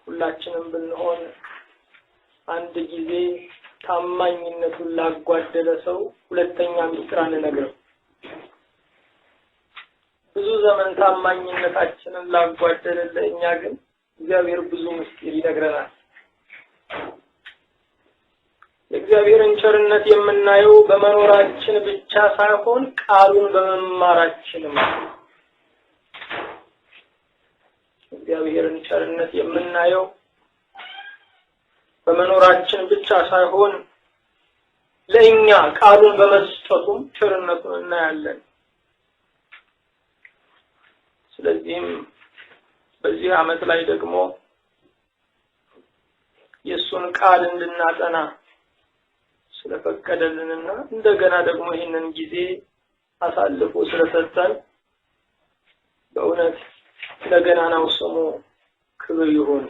ሁላችንም ብንሆን አንድ ጊዜ ታማኝነቱን ላጓደለ ሰው ሁለተኛ ምስጢር አንነግርም። ብዙ ዘመን ታማኝነታችንን ላጓደለ ለእኛ ግን እግዚአብሔር ብዙ ምስጢር ይነግረናል። የእግዚአብሔርን ቸርነት የምናየው በመኖራችን ብቻ ሳይሆን ቃሉን በመማራችን ነው። እግዚአብሔርን ቸርነት የምናየው በመኖራችን ብቻ ሳይሆን ለእኛ ቃሉን በመስጠቱም ቸርነቱን እናያለን። ስለዚህም በዚህ ዓመት ላይ ደግሞ የሱን ቃል እንድናጠና ስለፈቀደልንና እንደገና ደግሞ ይህንን ጊዜ አሳልፎ ስለሰጠን በእውነት እንደገና ነው ስሙ ክብር ይሁን።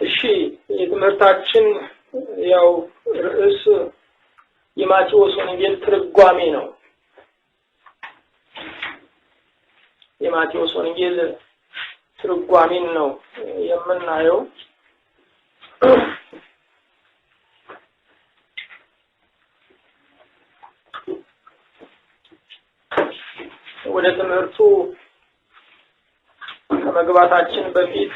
እሺ የትምህርታችን ያው ርዕስ የማቴዎስ ወንጌል ትርጓሜ ነው። የማቴዎስ ወንጌል ትርጓሜን ነው የምናየው። ወደ ትምህርቱ ከመግባታችን በፊት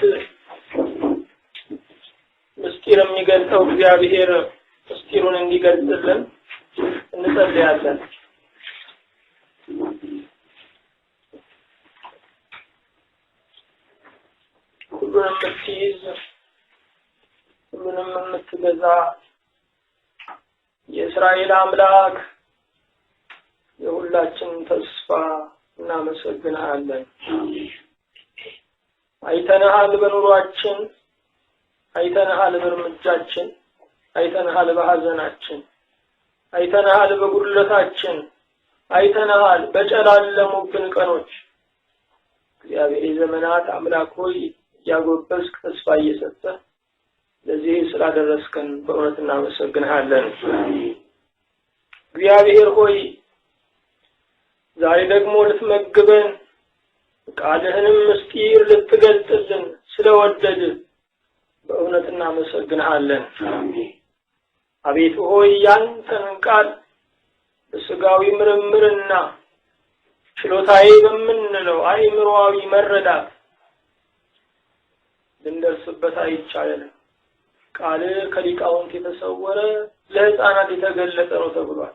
ምስጢር የሚገልጠው እግዚአብሔር ምስጢሩን እንዲገልጽልን እንጸልያለን። ሁሉንም የምትይዝ ሁሉንም የምትገዛ የእስራኤል አምላክ የሁላችን ተስፋ እናመሰግናለን። አይተናል በኑሯችን፣ አይተናል በእርምጃችን፣ አይተናል በሐዘናችን፣ አይተናል በጉድለታችን፣ አይተናል በጨላለሙብን ቀኖች። እግዚአብሔር የዘመናት አምላክ ሆይ ያጎበስክ ተስፋ እየሰጠ ለዚህ ስላደረስከን በእውነት እናመሰግናለን። እግዚአብሔር ሆይ ዛሬ ደግሞ ልትመግበን ቃልህንም ምስጢር ልትገልጥልን ስለወደድ በእውነት እናመሰግናለን። አቤቱ ሆይ ያንተን ቃል በስጋዊ ምርምርና ችሎታዬ በምንለው አእምሮአዊ መረዳት ልንደርስበት አይቻልም። ቃልህ ከሊቃውንት የተሰወረ ለሕፃናት የተገለጠ ነው ተብሏል።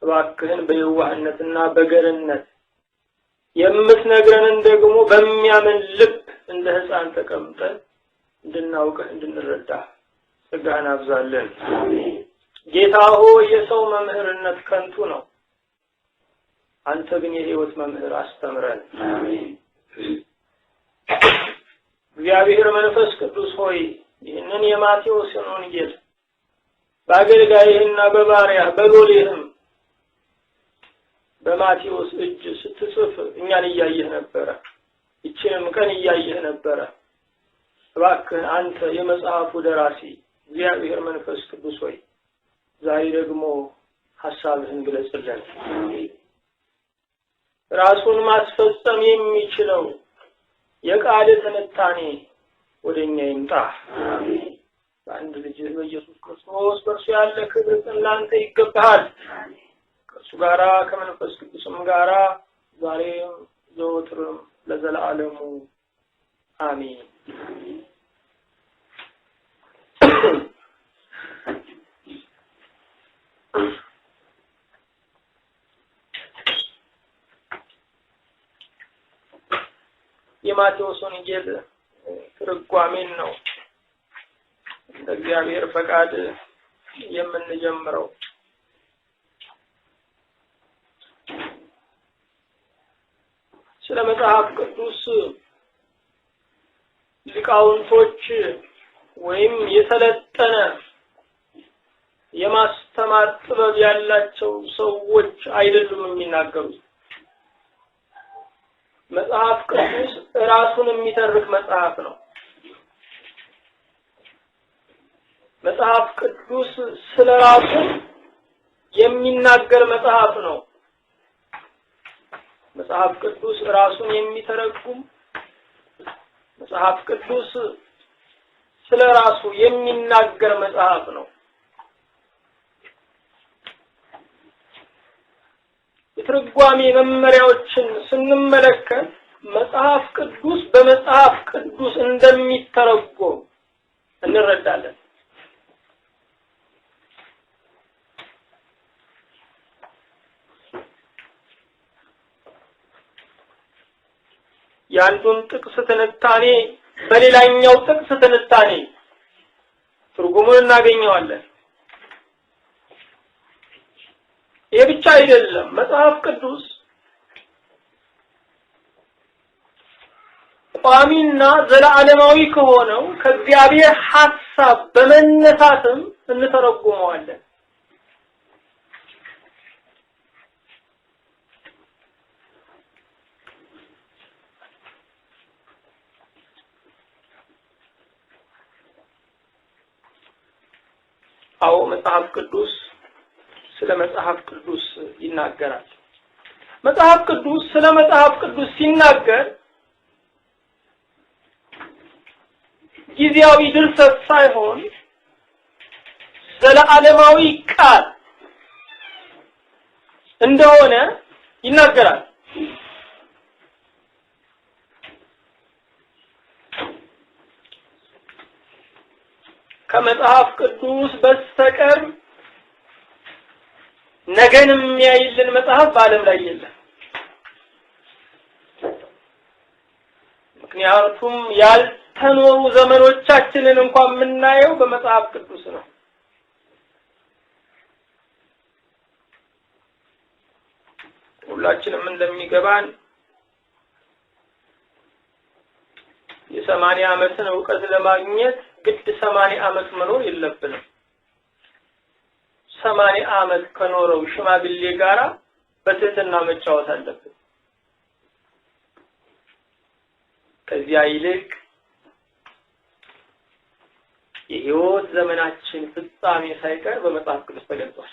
እባክህን በየዋህነትና በገርነት የምትነግረንን ደግሞ በሚያምን ልብ እንደ ሕፃን ተቀምጠን እንድናውቅህ እንድንረዳ ጸጋህን አብዛለን። ጌታ ሆይ የሰው መምህርነት ከንቱ ነው። አንተ ግን የሕይወት መምህር አስተምረን። አሜን። እግዚአብሔር መንፈስ ቅዱስ ሆይ ይህንን የማቴዎስን ወንጌል በአገልጋይህና በባሪያህ በሎሌህም በማቴዎስ እጅ ስትጽፍ እኛን እያየህ ነበረ። ይህችንም ቀን እያየህ ነበረ። እባክህ አንተ የመጽሐፉ ደራሲ እግዚአብሔር መንፈስ ቅዱስ ሆይ ዛሬ ደግሞ ሐሳብህን ግለጽልን። ራሱን ማስፈጸም የሚችለው የቃል ትንታኔ ወደኛ ይምጣ። አሜን። በአንድ ልጅ በኢየሱስ ክርስቶስ በእርሱ ያለ ክብር ለአንተ ይገባሃል። ከእሱ ጋራ ከመንፈስ ቅዱስም ጋራ ዛሬም ዘወትርም ለዘላለሙ አሜን። የማቴዎስ ወንጌል ትርጓሜን ነው እንደ እግዚአብሔር ፈቃድ የምንጀምረው። ስለ መጽሐፍ ቅዱስ ሊቃውንቶች ወይም የተለጠነ የማስተማር ጥበብ ያላቸው ሰዎች አይደሉም የሚናገሩት። መጽሐፍ ቅዱስ ራሱን የሚተርክ መጽሐፍ ነው። መጽሐፍ ቅዱስ ስለራሱ የሚናገር መጽሐፍ ነው። መጽሐፍ ቅዱስ ራሱን የሚተረጉም መጽሐፍ ቅዱስ ስለራሱ የሚናገር መጽሐፍ ነው። የትርጓሜ መመሪያዎችን ስንመለከት መጽሐፍ ቅዱስ በመጽሐፍ ቅዱስ እንደሚተረጎም እንረዳለን። ያንዱን ጥቅስ ትንታኔ በሌላኛው ጥቅስ ትንታኔ ትርጉሙን እናገኘዋለን። ይሄ ብቻ አይደለም። መጽሐፍ ቅዱስ ቋሚና ዘላለማዊ ከሆነው ከእግዚአብሔር ሐሳብ በመነሳትም እንተረጉመዋለን። አዎ መጽሐፍ ቅዱስ ስለ መጽሐፍ ቅዱስ ይናገራል። መጽሐፍ ቅዱስ ስለ መጽሐፍ ቅዱስ ሲናገር ጊዜያዊ ድርሰት ሳይሆን ዘላለማዊ ቃል እንደሆነ ይናገራል። ከመጽሐፍ ቅዱስ በስተቀር ነገን የሚያይልን መጽሐፍ በዓለም ላይ የለም። ምክንያቱም ያልተኖሩ ዘመኖቻችንን እንኳን የምናየው በመጽሐፍ ቅዱስ ነው። ሁላችንም እንደሚገባን የ80 ዓመትን ዕውቀት ለማግኘት ግድ 80 ዓመት መኖር የለብንም። 80 ዓመት ከኖረው ሽማግሌ ጋራ በትህትና መጫወት አለብን። ከዚያ ይልቅ የሕይወት ዘመናችን ፍጻሜ ሳይቀር በመጽሐፍ ቅዱስ ተገልጿል።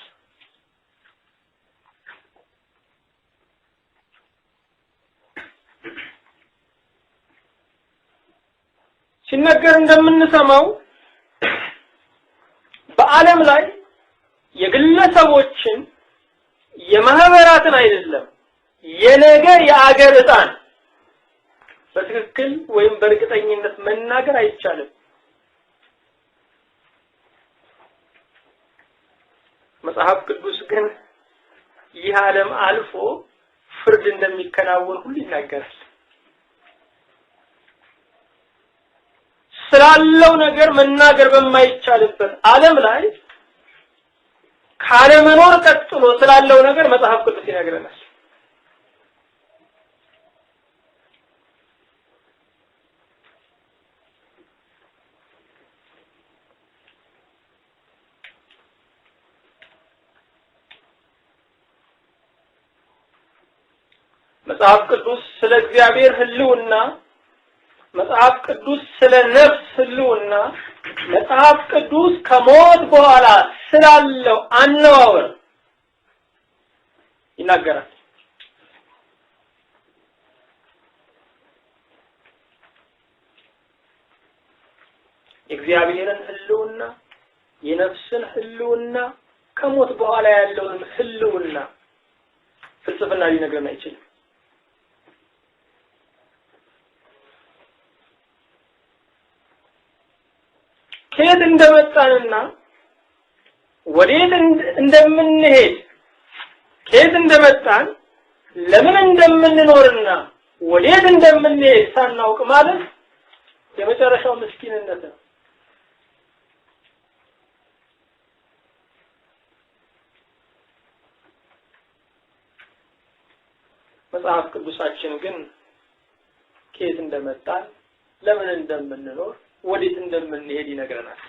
ሲነገር እንደምንሰማው በዓለም ላይ የግለሰቦችን የማህበራትን አይደለም የነገ የአገር ዕጣን በትክክል ወይም በእርግጠኝነት መናገር አይቻልም። መጽሐፍ ቅዱስ ግን ይህ ዓለም አልፎ ፍርድ እንደሚከናወን ሁሉ ይናገራል። ስላለው ነገር መናገር በማይቻልበት ዓለም ላይ ካለመኖር ቀጥሎ ስላለው ነገር መጽሐፍ ቅዱስ ይነግረናል። መጽሐፍ ቅዱስ ስለ እግዚአብሔር ሕልውና፣ መጽሐፍ ቅዱስ ስለ ነፍስ ሕልውና፣ መጽሐፍ ቅዱስ ከሞት በኋላ ስላለው አነዋወር ይናገራል። የእግዚአብሔርን ሕልውና፣ የነፍስን ሕልውና፣ ከሞት በኋላ ያለውን ሕልውና ፍልስፍና ሊነግረን አይችልም። ከየት እንደመጣንና ወዴት እንደምንሄድ፣ ከየት እንደመጣን ለምን እንደምንኖርና ወዴት እንደምንሄድ ሳናውቅ ማለት የመጨረሻው ምስኪንነት ነው። መጽሐፍ ቅዱሳችን ግን ከየት እንደመጣን፣ ለምን እንደምንኖር፣ ወዴት እንደምንሄድ ይነግረናል።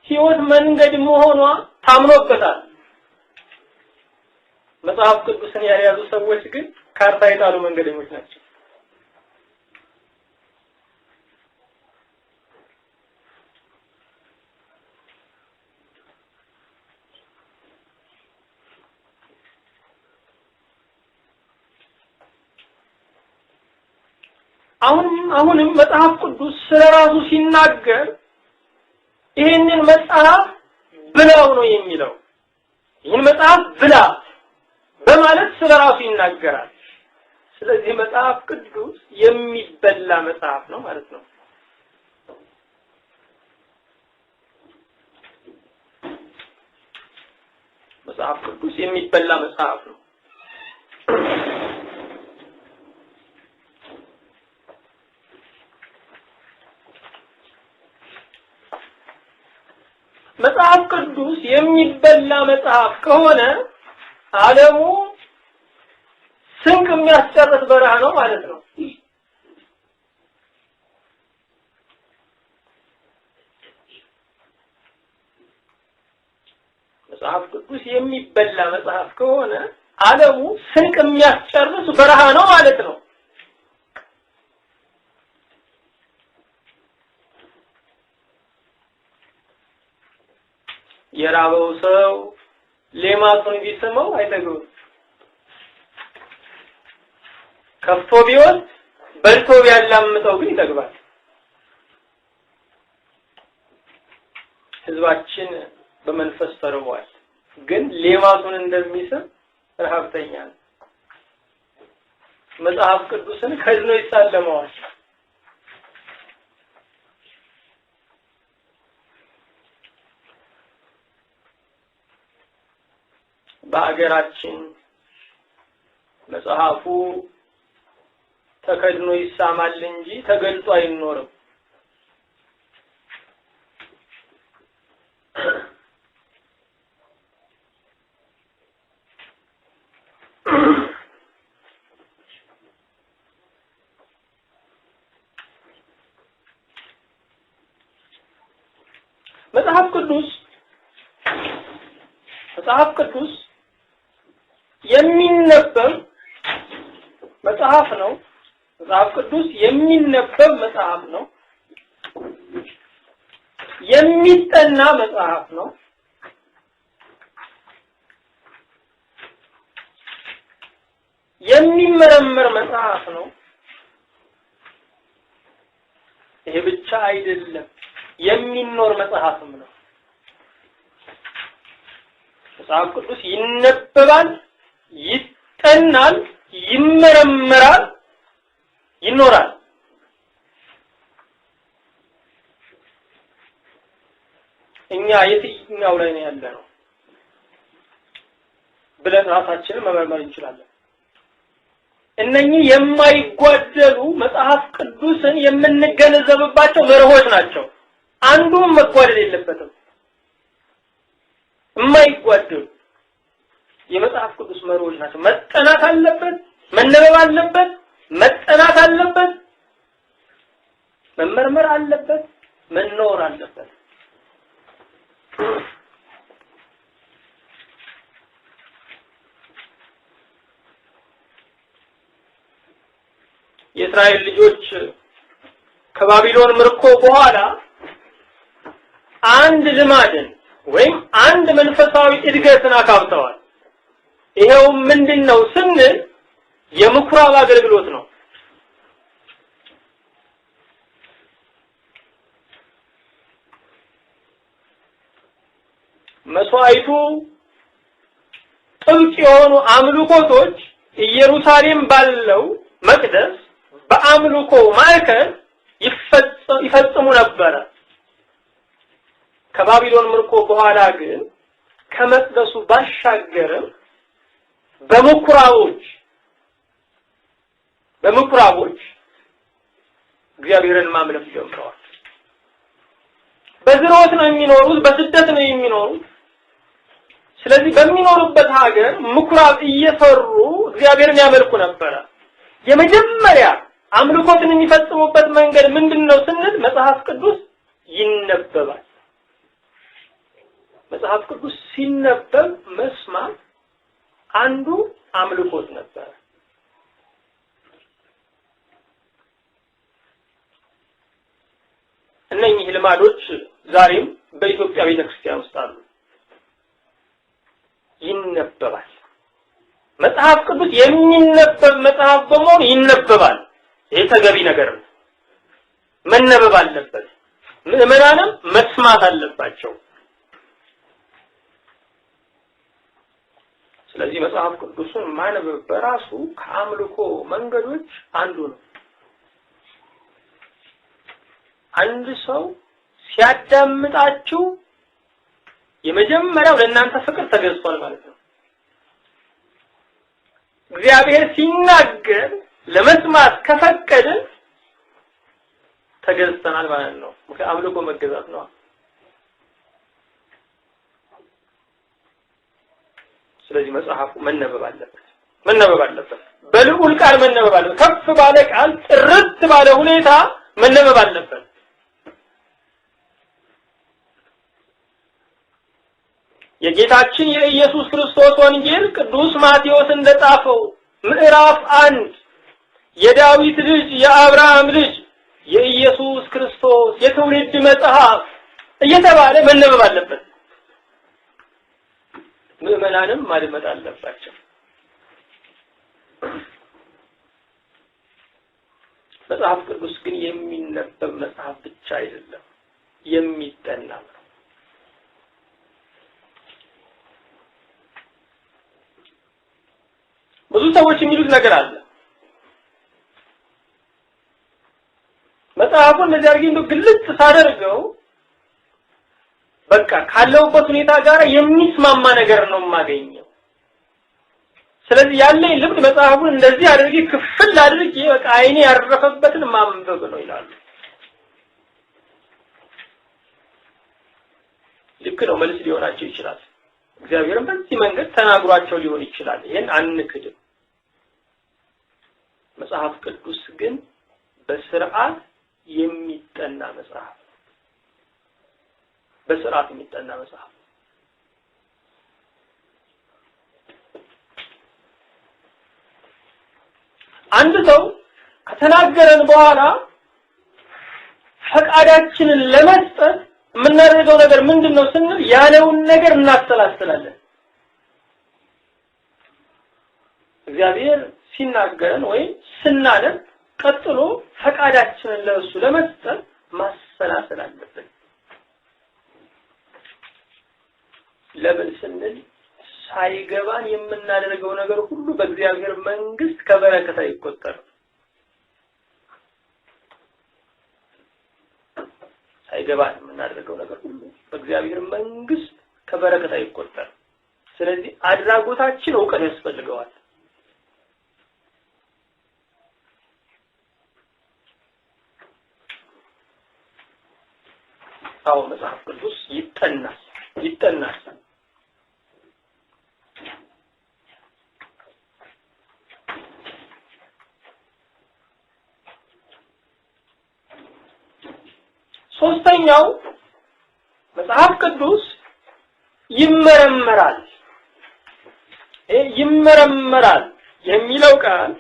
ሕይወት መንገድ መሆኗ ታምኖበታል። መጽሐፍ ቅዱስን ያልያዙ ሰዎች ግን ካርታ የጣሉ መንገደኞች ናቸው። አሁንም መጽሐፍ ቅዱስ ስለራሱ ሲናገር ይሄንን መጽሐፍ ብላው ነው የሚለው። ይሄን መጽሐፍ ብላ በማለት ስለራሱ ይናገራል። ስለዚህ መጽሐፍ ቅዱስ የሚበላ መጽሐፍ ነው ማለት ነው። መጽሐፍ ቅዱስ የሚበላ መጽሐፍ ነው። መጽሐፍ ቅዱስ የሚበላ መጽሐፍ ከሆነ ዓለሙ ስንቅ የሚያስጨርስ በረሃ ነው ማለት ነው። መጽሐፍ ቅዱስ የሚበላ መጽሐፍ ከሆነ ዓለሙ ስንቅ የሚያስጨርስ በረሃ ነው ማለት ነው። የራበው ሰው ሌማቱን ቢስመው አይጠግብም። ከፍቶ ቢሆን በልቶ ቢያላምጠው ግን ይጠግባል። ሕዝባችን በመንፈስ ተርቧል፣ ግን ሌማቱን እንደሚስም ረሃብተኛ ነው። መጽሐፍ ቅዱስን ከዝኖ ይሳለመዋል። በአገራችን መጽሐፉ ተከድኖ ይሳማል እንጂ ተገልጦ አይኖርም። መጽሐፍ ቅዱስ የሚነበብ መጽሐፍ ነው። መጽሐፍ ቅዱስ የሚነበብ መጽሐፍ ነው። የሚጠና መጽሐፍ ነው። የሚመረመር መጽሐፍ ነው። ይሄ ብቻ አይደለም፣ የሚኖር መጽሐፍም ነው። መጽሐፍ ቅዱስ ይነበባል፣ ይጠናል፣ ይመረመራል፣ ይኖራል። እኛ የትኛው ላይ ነው ያለነው ብለን ራሳችንን መመርመር እንችላለን። እነኚህ የማይጓደሉ መጽሐፍ ቅዱስን የምንገነዘብባቸው መርሆች ናቸው። አንዱም መጓደል የለበትም። የማይጓደሉ የመጽሐፍ ቅዱስ መርሆች ናቸው። መጠናት አለበት፣ መነበብ አለበት፣ መጠናት አለበት፣ መመርመር አለበት፣ መኖር አለበት። የእስራኤል ልጆች ከባቢሎን ምርኮ በኋላ አንድ ልማድን ወይም አንድ መንፈሳዊ እድገትን አካብተዋል። ይሄው ምንድነው ስንል የምኩራብ አገልግሎት ነው። መስዋዕቱ ጥብቅ የሆኑ አምልኮቶች ኢየሩሳሌም ባለው መቅደስ በአምልኮ ማዕከል ይፈጽሙ ነበር። ከባቢሎን ምርኮ በኋላ ግን ከመቅደሱ ባሻገር በምኩራቦች እግዚአብሔርን ማምለክ ጀምረዋል። በዝሮት ነው የሚኖሩት፣ በስደት ነው የሚኖሩት። ስለዚህ በሚኖሩበት ሀገር ምኩራብ እየሰሩ እግዚአብሔርን ያመልኩ ነበር። የመጀመሪያ አምልኮትን የሚፈጽሙበት መንገድ ምንድነው ስንል መጽሐፍ ቅዱስ ይነበባል። መጽሐፍ ቅዱስ ሲነበብ መስማት አንዱ አምልኮት ነበር። እነኚህ ልማዶች ዛሬም በኢትዮጵያ ቤተክርስቲያን ውስጥ አሉ። ይነበባል። መጽሐፍ ቅዱስ የሚነበብ መጽሐፍ በመሆኑ ይነበባል። ይሄ ተገቢ ነገር ነው። መነበብ አለበት። ምዕመናንም መስማት አለባቸው። ስለዚህ መጽሐፍ ቅዱስን ማንበብ በራሱ ከአምልኮ መንገዶች አንዱ ነው። አንድ ሰው ሲያዳምጣችሁ የመጀመሪያው ለእናንተ ፍቅር ተገዝቷል ማለት ነው። እግዚአብሔር ሲናገር ለመስማት ከፈቀድን ተገዝተናል ማለት ነው። አምልኮ መገዛት ነው። ስለዚህ መጽሐፉ መነበብ አለበት። በልዑል ቃል መነበብ አለበት። ከፍ ባለ ቃል ጥርት ባለ ሁኔታ መነበብ አለበት። የጌታችን የኢየሱስ ክርስቶስ ወንጌል ቅዱስ ማቴዎስ እንደጻፈው ምዕራፍ 1 የዳዊት ልጅ የአብርሃም ልጅ የኢየሱስ ክርስቶስ የትውልድ መጽሐፍ እየተባለ መነበብ አለበት። ምዕመናንም ማድመጥ አለባቸው። መጽሐፍ ቅዱስ ግን የሚነበብ መጽሐፍ ብቻ አይደለም፣ የሚጠና ነው። ብዙ ሰዎች የሚሉት ነገር አለ። መጽሐፉን እንደዚህ አድርጌ እንደው ግልጽ ሳደርገው በቃ ካለውበት ሁኔታ ጋር የሚስማማ ነገር ነው የማገኘው። ስለዚህ ያለኝ ልምድ መጽሐፉን እንደዚህ አድርጌ ክፍል አድርጌ በቃ አይኔ ያረፈበትን ማንበብ ነው ይላሉ። ልክ ነው፣ መልስ ሊሆናቸው ይችላል። እግዚአብሔርም በዚህ መንገድ ተናግሯቸው ሊሆን ይችላል። ይሄን አንክድም። መጽሐፍ ቅዱስ ግን በስርዓት የሚጠና መጽሐፍ፣ በስርዓት የሚጠና መጽሐፍ። አንድ ሰው ከተናገረን በኋላ ፈቃዳችንን ለመስጠት የምናደርገው ነገር ምንድነው ስንል ያለውን ነገር እናስተላልፋለን። እግዚአብሔር ሲናገረን ወይ ስናነብ ቀጥሎ ፈቃዳችንን ለእሱ ለመስጠት ማሰላሰል አለብን። ለምን ስንል ሳይገባን የምናደርገው ነገር ሁሉ በእግዚአብሔር መንግስት ከበረከት አይቆጠርም። ሳይገባን የምናደርገው ነገር ሁሉ በእግዚአብሔር መንግስት ከበረከት አይቆጠርም። ስለዚህ አድራጎታችን ዕውቀት ያስፈልገዋል። አዎ መጽሐፍ ቅዱስ ይጠናል። ሶስተኛው መጽሐፍ ቅዱስ ይመረመራል። ይመረመራል የሚለው ቃል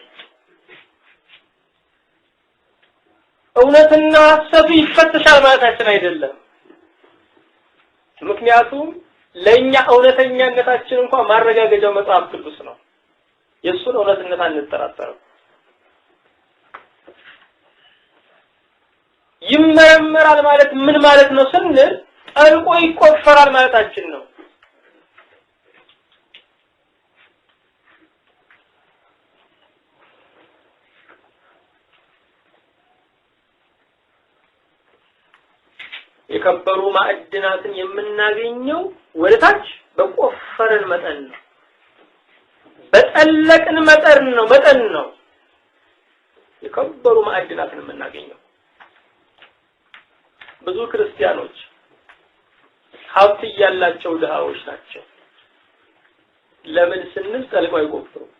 እውነትና ሐሰት ይፈተሻል ማለታችን አይደለም። ምክንያቱም ለኛ እውነተኛነታችን እንኳን ማረጋገጫው መጽሐፍ ቅዱስ ነው። የሱን እውነትነት አንጠራጠርም። ይመረመራል ማለት ምን ማለት ነው ስንል ጠልቆ ይቆፈራል ማለታችን ነው። የከበሩ ማዕድናትን የምናገኘው ወደታች በቆፈረን መጠን ነው። በጠለቅን መጠን ነው የከበሩ ማዕድናትን የምናገኘው። ብዙ ክርስቲያኖች ሀብት ያላቸው ድሃዎች ናቸው። ለምን ስንል ጠልቀው አይቆፍሩም።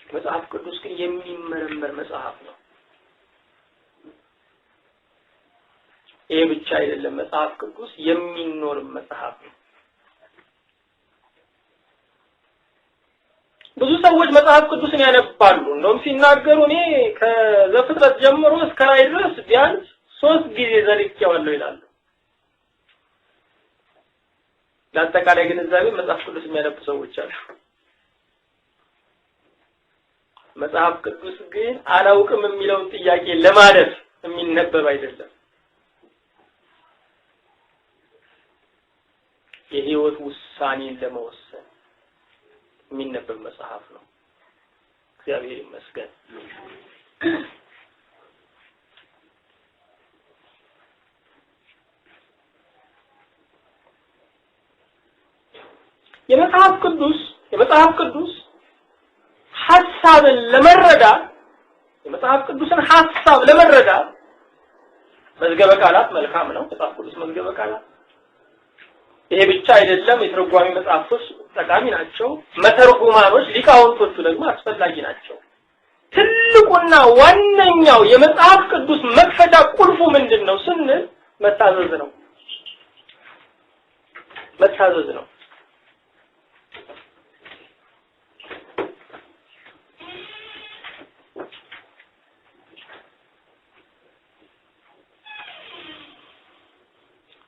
መጽሐፍ ቅዱስ ግን የሚመረመር መጽሐፍ ነው። ይሄ ብቻ አይደለም፣ መጽሐፍ ቅዱስ የሚኖር መጽሐፍ ነው። ብዙ ሰዎች መጽሐፍ ቅዱስን ያነባሉ። እንደውም ሲናገሩ እኔ ከዘፍጥረት ጀምሮ እስከ ራዕይ ድረስ ቢያንስ 3 ጊዜ ዘልቄዋለሁ ይላሉ። ለአጠቃላይ ግንዛቤ መጽሐፍ ቅዱስ የሚያነቡ ሰዎች አሉ። መጽሐፍ ቅዱስ ግን አላውቅም የሚለውን ጥያቄ ለማለፍ የሚነበብ አይደለም። የህይወት ውሳኔን ለመወሰን የሚነበብ መጽሐፍ ነው። እግዚአብሔር ይመስገን። የመጽሐፍ ቅዱስ ሐሳብን ለመረዳት የመጽሐፍ ቅዱስን ሐሳብ ለመረዳት መዝገበ ቃላት መልካም ነው። መጽሐፍ ቅዱስ መዝገበ ቃላት ይሄ ብቻ አይደለም። የትርጓሜ መጽሐፎች ጠቃሚ ናቸው። መተርጉማኖች ሊቃውንቶቹ ደግሞ አስፈላጊ ናቸው። ትልቁና ዋነኛው የመጽሐፍ ቅዱስ መክፈቻ ቁልፉ ምንድነው ስንል መታዘዝ ነው።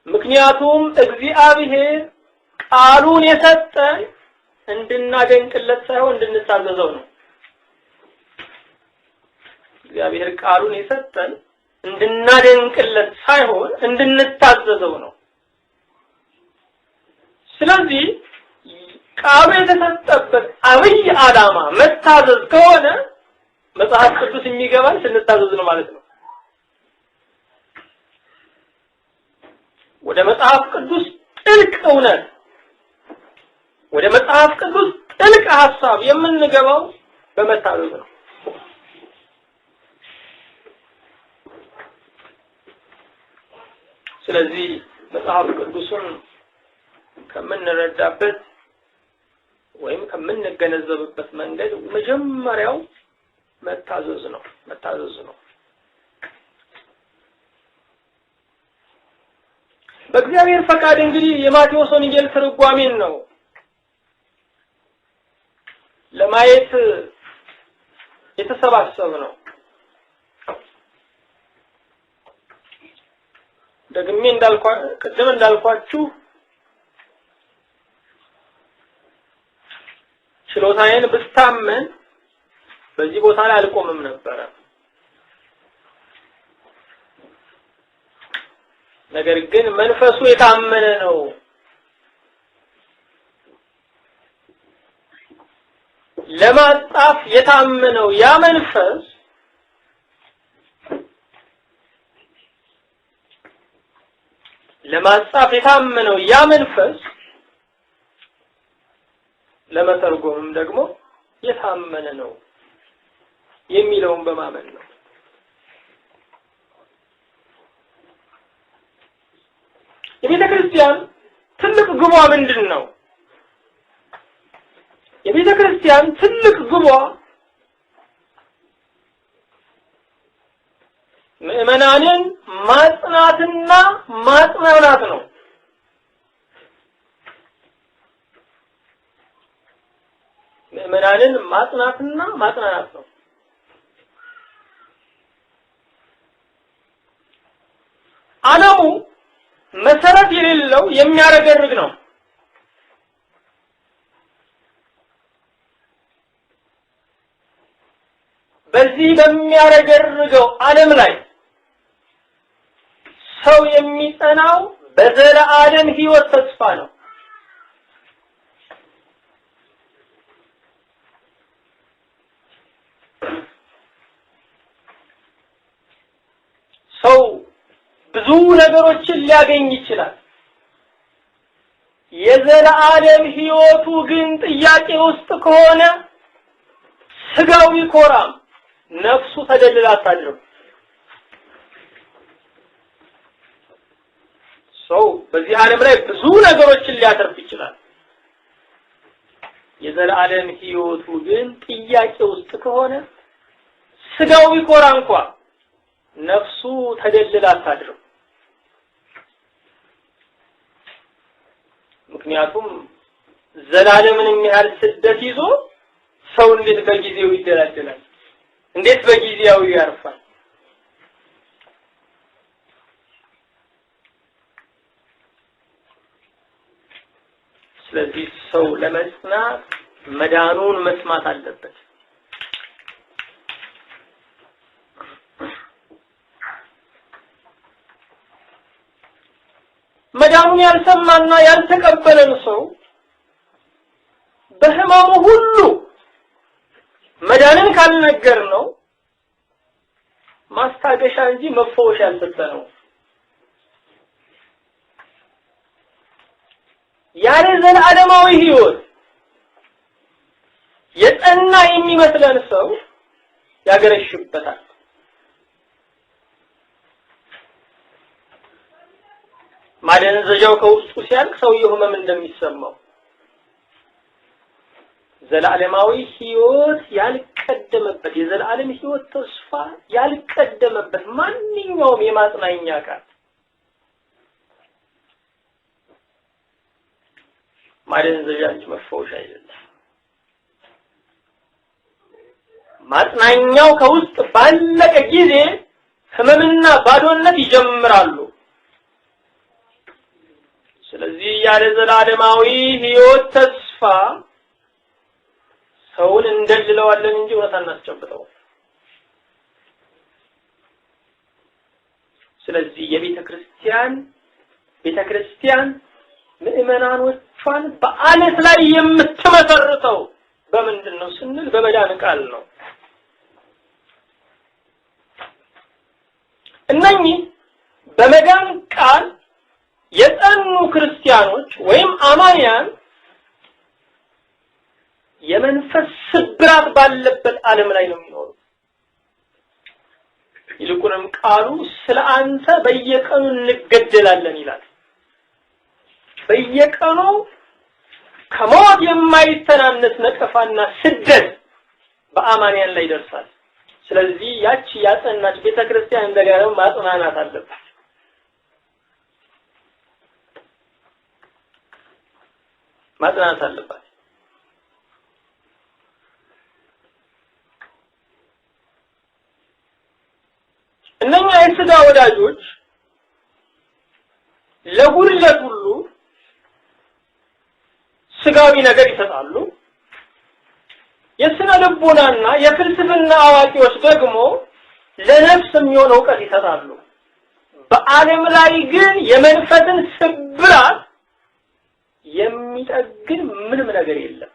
ምክንያቱም እግዚአብሔር ቃሉን የሰጠን እንድናደንቅለት ሳይሆን እንድንታዘዘው ነው። እግዚአብሔር ቃሉን የሰጠን እንድናደንቅለት ሳይሆን እንድንታዘዘው ነው። ስለዚህ ቃሉ የተሰጠበት አብይ ዓላማ መታዘዝ ከሆነ መጽሐፍ ቅዱስ የሚገባን ስንታዘዝ ነው ማለት ነው። ወደ መጽሐፍ ቅዱስ ጥልቅ እውነት ወደ መጽሐፍ ቅዱስ ጥልቅ ሐሳብ የምንገባው በመታዘዝ ነው። ስለዚህ መጽሐፍ ቅዱስን ከምንረዳበት ወይም ከምንገነዘብበት መንገድ መጀመሪያው መታዘዝ ነው። በእግዚአብሔር ፈቃድ እንግዲህ የማቴዎስ ወንጌል ትርጓሜን ነው ለማየት የተሰባሰብነው። ደግሜ እንዳልኳችሁ ችሎታዬን ብታመን በዚህ ቦታ ላይ አልቆምም ነበር። ነገር ግን መንፈሱ የታመነ ነው። ለማጣፍ የታመነው ያ መንፈስ ለመተርጎምም ደግሞ የታመነ ነው የሚለውን በማመን ነው። የቤተ ክርስቲያን ትልቅ ግቧ ምንድነው? የቤተ ክርስቲያን ትልቅ ግቧ ምእመናንን ማጽናትና ማጽናናት ነው። ምእመናንን ማጽናትና ማጽናናት ነው። ዓለሙ መሰረት የሌለው የሚያረገርግ ነው። በዚህ በሚያረገርገው ዓለም ላይ ሰው የሚጸናው በዘላለም ሕይወት ተስፋ ነው። ሰው ብዙ ነገሮችን ሊያገኝ ይችላል። የዘላለም ሕይወቱ ግን ጥያቄ ውስጥ ከሆነ ስጋው ይኮራም፣ ነፍሱ ተደልላ አታድርም። ሰው በዚህ ዓለም ላይ ብዙ ነገሮችን ሊያተርፍ ይችላል። የዘላለም ሕይወቱ ግን ጥያቄ ውስጥ ከሆነ ስጋው ይኮራ እንኳን ነፍሱ ተደልላ አታድርም። ምክንያቱም ዘላለምን የሚያህል ስደት ይዞ ሰው እንዴት በጊዜው ይደላደላል? እንዴት በጊዜው ያርፋል? ስለዚህ ሰው ለመጽናት መዳኑን መስማት አለበት። መዳኑን ያልሰማና ያልተቀበለን ሰው በህማሙ ሁሉ መዳንን ካልነገር ነው ማስታገሻ እንጂ መፈወሻ ያልሰጠነው። ያለ ዘላለማዊ ሕይወት የጸና የሚመስለን ሰው ያገረሽበታል። ማደንዘዣው ከውስጡ ሲያልቅ ሰውየው ህመም እንደሚሰማው ዘላለማዊ ሕይወት ያልቀደመበት የዘላለም ሕይወት ተስፋ ያልቀደመበት ማንኛውም የማጽናኛ ቃል ማደንዘዣ እንጂ መፈወሻ አይደለም። ማጽናኛው ከውስጥ ባለቀ ጊዜ ህመምና ባዶነት ይጀምራሉ። ስለዚህ ያለ ዘላለማዊ ሕይወት ተስፋ ሰውን እንደልለዋለን እንጂ እውነት አናስጨብጠው። ስለዚህ የቤተ ክርስቲያን ምእመናኖቿን በአለት ላይ የምትመሰርተው በምንድነው ስንል በመዳን ቃል ነው። እነኚህ በመዳን ቃል የጸኑ ክርስቲያኖች ወይም አማንያን የመንፈስ ስብራት ባለበት ዓለም ላይ ነው የሚኖሩት። ይልቁንም ቃሉ ስለ አንተ በየቀኑ እንገደላለን ይላል። በየቀኑ ከሞት የማይተናነስ ነቀፋና ስደት በአማንያን ላይ ይደርሳል። ስለዚህ ያቺ ያጸናች ቤተክርስቲያን እንደገና ማጽናናት አለባት። ማጽናናት አለባት። እነኛ የሥጋ ወዳጆች ለጉድለት ሁሉ ስጋዊ ነገር ይሰጣሉ። የስነ ልቦናና የፍልስፍና አዋቂዎች ደግሞ ለነፍስ የሚሆን ዕውቀት ይሰጣሉ። በዓለም ላይ ግን የመንፈስን ስብራት የሚጠግን ምንም ነገር የለም።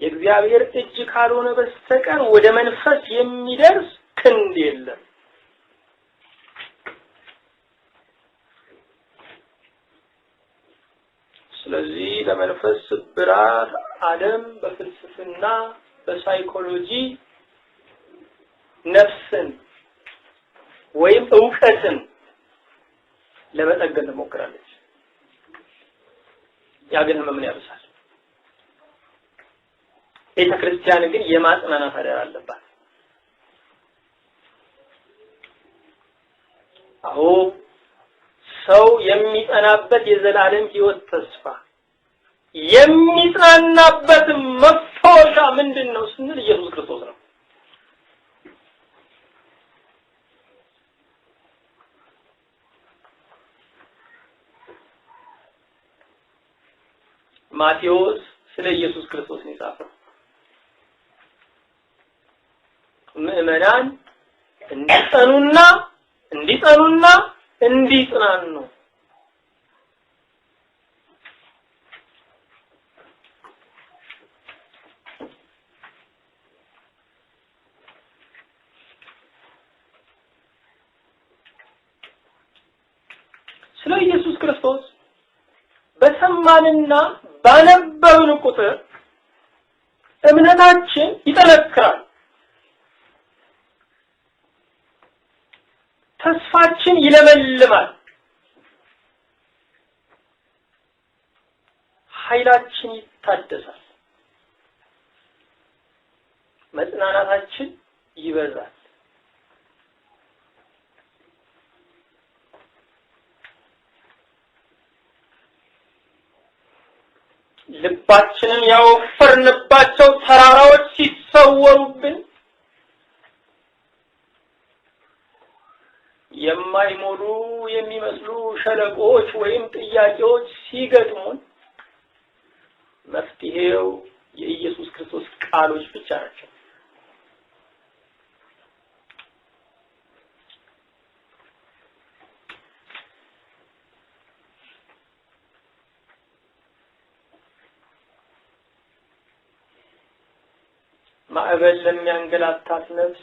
የእግዚአብሔር እጅ ካልሆነ በስተቀር ወደ መንፈስ የሚደርስ ክንድ የለም። ስለዚህ ለመንፈስ ስብራት ዓለም በፍልስፍና በሳይኮሎጂ ነፍስን ወይም ዕውቀትን ለመጠገን ትሞክራለች። ያ ግን ህመምን ያብሳል። ቤተክርስቲያን ግን የማጽናናት አደራ አለባት። አዎ ሰው የሚጸናበት የዘላለም ሕይወት ተስፋ የሚጽናናበት መፈወሻ ምንድነው ስንል ኢየሱስ ክርስቶስ ነው። ማቴዎስ ስለ ኢየሱስ ክርስቶስ ነው የጻፈው። ምዕመናን እንዲጸኑና እንዲጽናኑ ስለ ኢየሱስ ክርስቶስ በሰማንና ባነበብን ቁጥር እምነታችን ይጠነክራል፣ ተስፋችን ይለመልማል፣ ኃይላችን ይታደሳል፣ መጽናናታችን ይበዛል። ልባችንን ያወፈርንባቸው ተራራዎች ሲሰወሩብን የማይሞሉ የሚመስሉ ሸለቆዎች ወይም ጥያቄዎች ሲገጥሙን መፍትሄው የኢየሱስ ክርስቶስ ቃሎች ብቻ ናቸው። ማዕበል ለሚያንገላታት ነፍስ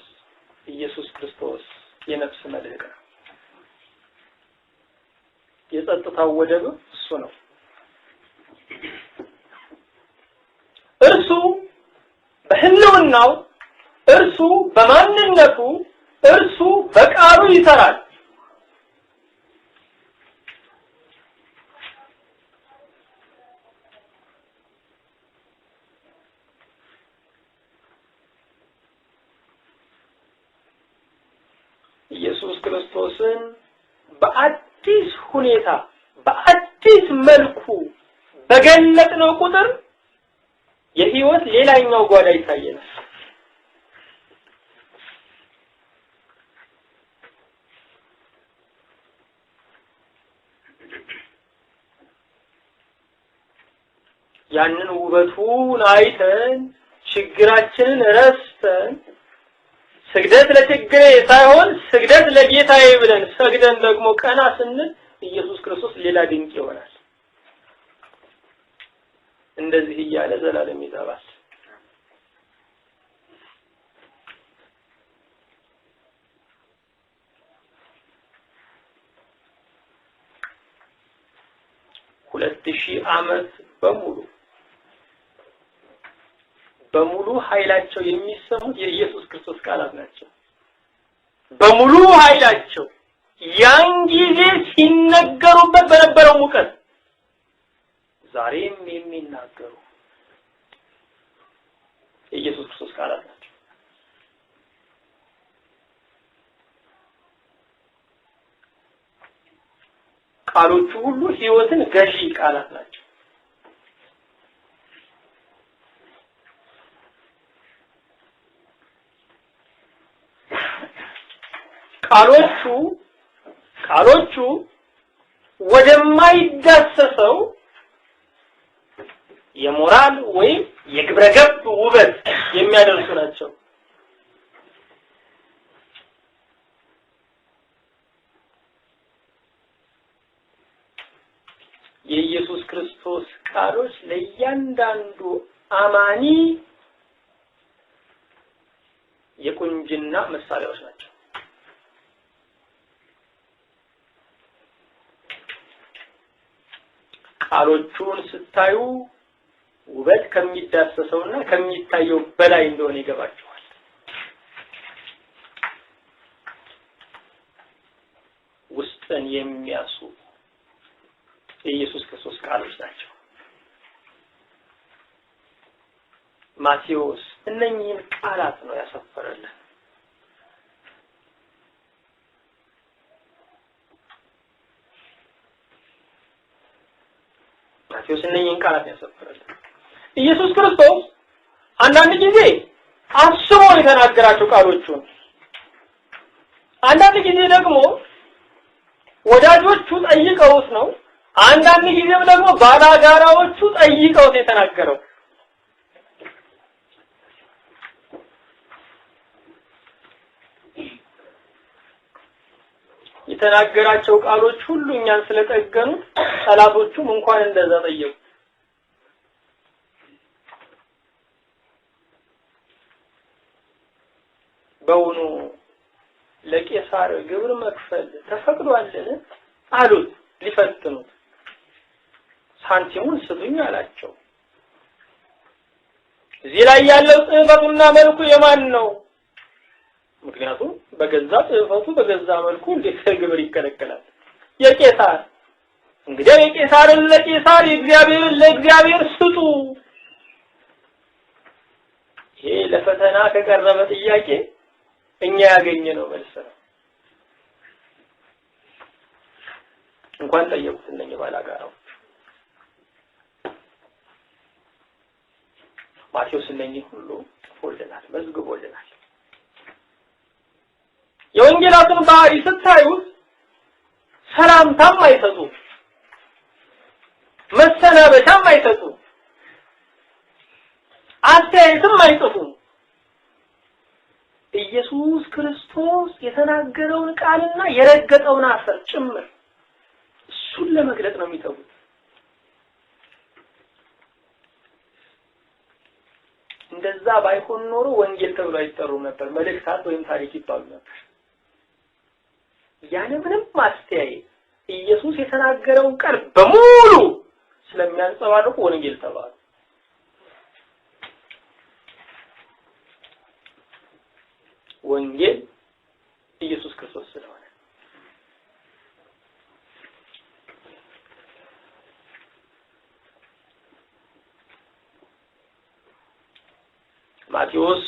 ኢየሱስ ክርስቶስ የነፍስ መልህቅ ነው። የጸጥታው ወደብ እሱ ነው። እርሱ በህልውናው፣ እርሱ በማንነቱ፣ እርሱ በቃሉ ይሰራል። ኢየሱስ ክርስቶስን በአዲስ ሁኔታ በአዲስ መልኩ በገለጥነው ቁጥር የህይወት ሌላኛው ጓዳ ይታየናል። ያንን ውበቱን አይተን ችግራችንን ረስተን ስግደት ለችግሬ ሳይሆን ስግደት ለጌታዬ ብለን ሰግደን ደግሞ ቀና ስንል ኢየሱስ ክርስቶስ ሌላ ድንቅ ይሆናል። እንደዚህ እያለ ዘላለም ይዘባል። ሁለት ሺህ ዓመት በሙሉ ኃይላቸው የሚሰሙት የኢየሱስ ክርስቶስ ቃላት ናቸው። በሙሉ ኃይላቸው ያን ጊዜ ሲነገሩበት በነበረው ሙቀት ዛሬም የሚናገሩ የኢየሱስ ክርስቶስ ቃላት ናቸው። ቃሎቹ ሁሉ ሕይወትን ገዢ ቃላት ናቸው። ቃሎቹ ወደማይዳሰሰው የሞራል ወይም የግብረገብ ውበት የሚያደርሱ ናቸው። የኢየሱስ ክርስቶስ ቃሎች ለእያንዳንዱ አማኒ የቁንጅና መሳሪያዎች ናቸው። ቃሎቹን ስታዩ ውበት ከሚዳሰሰውና ከሚታየው በላይ እንደሆነ ይገባቸዋል። ውስጥን የሚያሱ የኢየሱስ ክርስቶስ ቃሎች ናቸው። ማቴዎስ እነኚህን ቃላት ነው ያሰፈረልን። ማቴዎስ እነኚህን ቃላት ያሰፈረልን። ኢየሱስ ክርስቶስ አንዳንድ ጊዜ አስቦ የተናገራቸው ቃሎቹን፣ አንዳንድ ጊዜ ደግሞ ወዳጆቹ ጠይቀውት ነው፣ አንዳንድ ጊዜም ደግሞ ባላጋራዎቹ ጠይቀውት የተናገረው። የተናገራቸው ቃሎች ሁሉ እኛን ስለጠገኑ ጠላቶቹም እንኳን እንደዛ ጠየቁ። በውኑ ለቄሳር ግብር መክፈል ተፈቅዷልን አሉት ሊፈትኑት። ሳንቲሙን ስጡኝ አላቸው። እዚህ ላይ ያለው ጽሕፈቱና መልኩ የማን ነው? ምክንያቱም በገዛ ጽሕፈቱ በገዛ መልኩ እንዴት ግብር ይከለከላል? የቄሳር። እንግዲህ የቄሳርን ለቄሳር የእግዚአብሔርን ለእግዚአብሔር ስጡ። ይሄ ለፈተና ከቀረበ ጥያቄ እኛ ያገኘነው መልስ ነው። እንኳን ጠየቁት እነኚህ ባላጋራው። ማቴዎስ እነኚህ ሁሉ ጽፎልናል፣ መዝግቦልናል። የወንጌላቱን ባህሪ ስታዩት ሰላምታም አይሰጡ፣ መሰናበቻም አይሰጡ፣ አስተያየትም አይጽፉ። ኢየሱስ ክርስቶስ የተናገረውን ቃልና የረገጠውን አፈር ጭምር እሱን ለመግለጥ ነው የሚተውት። እንደዛ ባይሆን ኖሮ ወንጌል ተብሎ አይጠሩም ነበር፣ መልእክታት ወይም ታሪክ ይባሉ ነበር። ያለ ምንም ማስተያየት ኢየሱስ የተናገረውን ቃል በሙሉ ስለሚያንጸባርቁ ወንጌል ተባሉ። ወንጌል ኢየሱስ ክርስቶስ ስለሆነ ማቴዎስ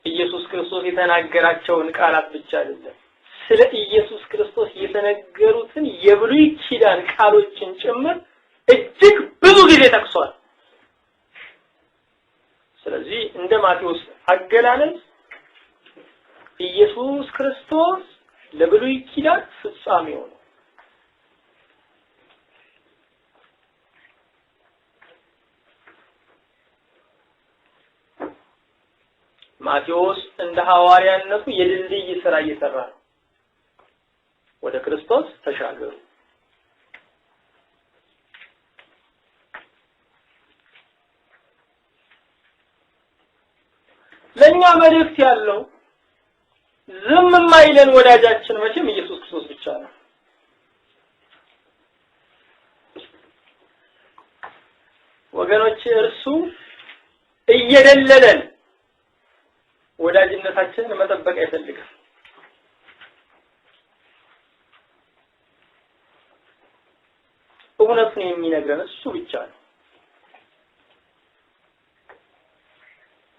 ኢየሱስ ክርስቶስ የተናገራቸውን ቃላት ብቻ አይደለም፣ ስለ ኢየሱስ ክርስቶስ የተነገሩትን የብሉይ ኪዳን ቃሎችን ጭምር እጅግ ብዙ ጊዜ ጠቅሷል። ስለዚህ እንደ ማቴዎስ አገላለጽ ኢየሱስ ክርስቶስ ለብሉይ ኪዳን ፍጻሜው ነው። ማቴዎስ እንደ ሐዋርያነቱ የድልድይ ሥራ እየሰራ ነው። ወደ ክርስቶስ ተሻገሩ። ለኛ መልእክት ያለው ዝም የማይለን ወዳጃችን መቼም ኢየሱስ ክርስቶስ ብቻ ነው። ወገኖች እርሱ እየደለለን ወዳጅነታችንን መጠበቅ አይፈልግም። እውነቱን የሚነግረን እሱ ብቻ ነው።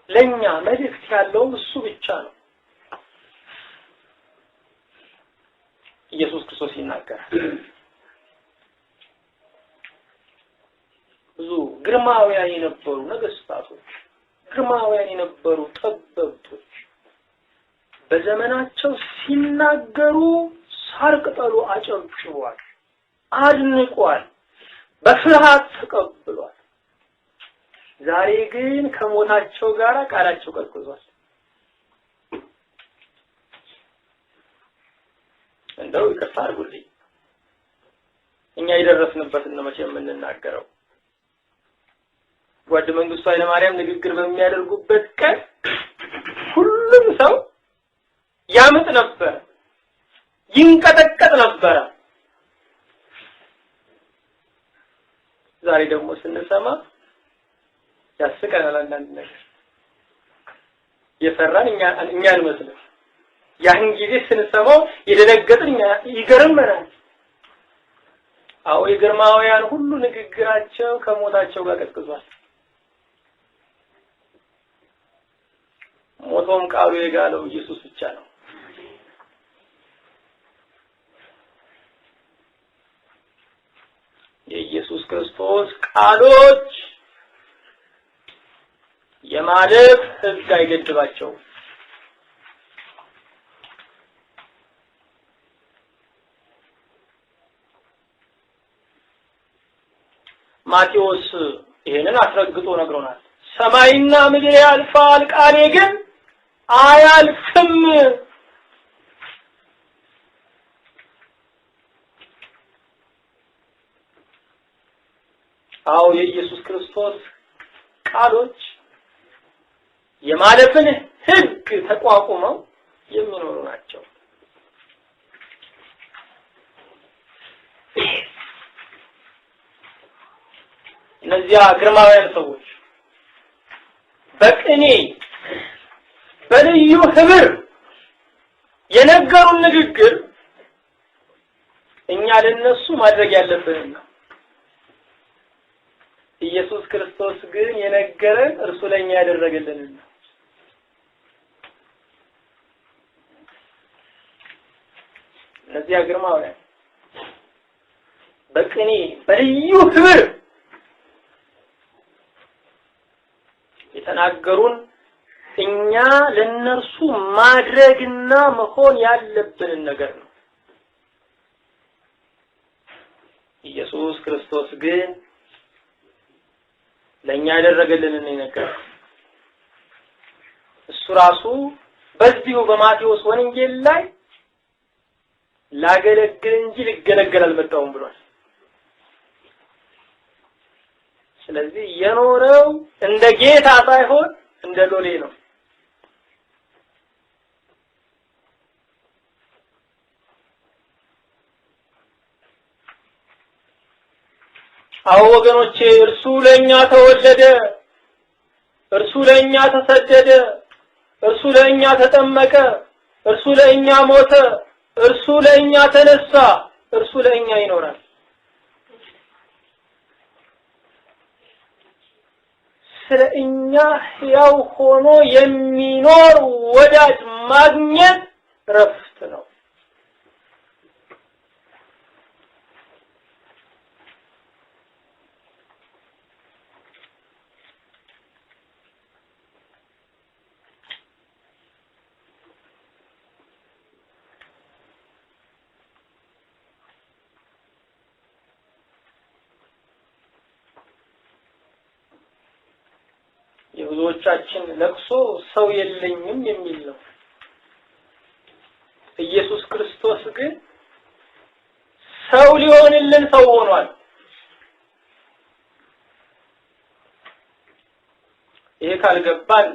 ለኛ መልእክት ያለው እሱ ብቻ ነው። ኢየሱስ ክርስቶስ ይናገራል። ብዙ ግርማውያን የነበሩ ነገስታቶች፣ ግርማውያን የነበሩ ጠበብቶች በዘመናቸው ሲናገሩ ሳር ቅጠሉ አጨብጭቧል፣ አድንቋል፣ በፍርሃት ተቀብሏል። ዛሬ ግን ከሞታቸው ጋር ቃላቸው ቀዝቅዟል። እንደው ይቅርታ አድርጉልኝ፣ እኛ የደረስንበትን ነው መቼም የምንናገረው። ጓድ መንግስቱ ኃይለማርያም ንግግር በሚያደርጉበት ቀን ሁሉም ሰው ያምጥ ነበር፣ ይንቀጠቀጥ ነበር። ዛሬ ደግሞ ስንሰማ ያስቀናል። አንዳንድ ነገር የፈራን እኛ እንመስለን፣ ያን ጊዜ ስንሰማው የደነገጥን ይገርመናል። አዎ የግርማውያን ሁሉ ንግግራቸው ከሞታቸው ጋር ቀዝቅዟል። ተጽፎም ቃሉ የጋለው ኢየሱስ ብቻ ነው። የኢየሱስ ክርስቶስ ቃሎች የማለፍ ሕግ አይገድባቸውም። ማቴዎስ ይሄንን አስረግጦ ነግሮናል። ሰማይና ምድር ያልፋል ቃሌ ግን አያልፍም። አዎ የኢየሱስ ክርስቶስ ቃሎች የማለፍን ሕግ ተቋቁመው የሚኖሩ ናቸው። እነዚያ ግርማውያን ሰዎች በቅኔ በልዩ ህብር የነገሩን ንግግር እኛ ለነሱ ማድረግ ያለብን ነው። ኢየሱስ ክርስቶስ ግን የነገረን እርሱ ለኛ ያደረገልን ነው። እነዚያ ግርማውያን በቅኔ በልዩ ህብር የተናገሩን እኛ ለነርሱ ማድረግና መሆን ያለብን ነገር ነው። ኢየሱስ ክርስቶስ ግን ለኛ ያደረገልን ነገር እሱ ራሱ በዚሁ በማቴዎስ ወንጌል ላይ ላገለግል እንጂ ልገለገል አልመጣሁም ብሏል። ስለዚህ የኖረው እንደ ጌታ ሳይሆን እንደ ሎሌ ነው። አዎ ወገኖቼ እርሱ ለኛ ተወለደ፣ እርሱ ለኛ ተሰደደ፣ እርሱ ለኛ ተጠመቀ፣ እርሱ ለኛ ሞተ፣ እርሱ ለኛ ተነሳ፣ እርሱ ለኛ ይኖራል። ስለኛ ሕያው ሆኖ የሚኖር ወዳጅ ማግኘት ረፍት ነው። የብዙዎቻችን ለቅሶ ሰው የለኝም የሚል ነው። ኢየሱስ ክርስቶስ ግን ሰው ሊሆንልን ሰው ሆኗል። ይሄ ካልገባን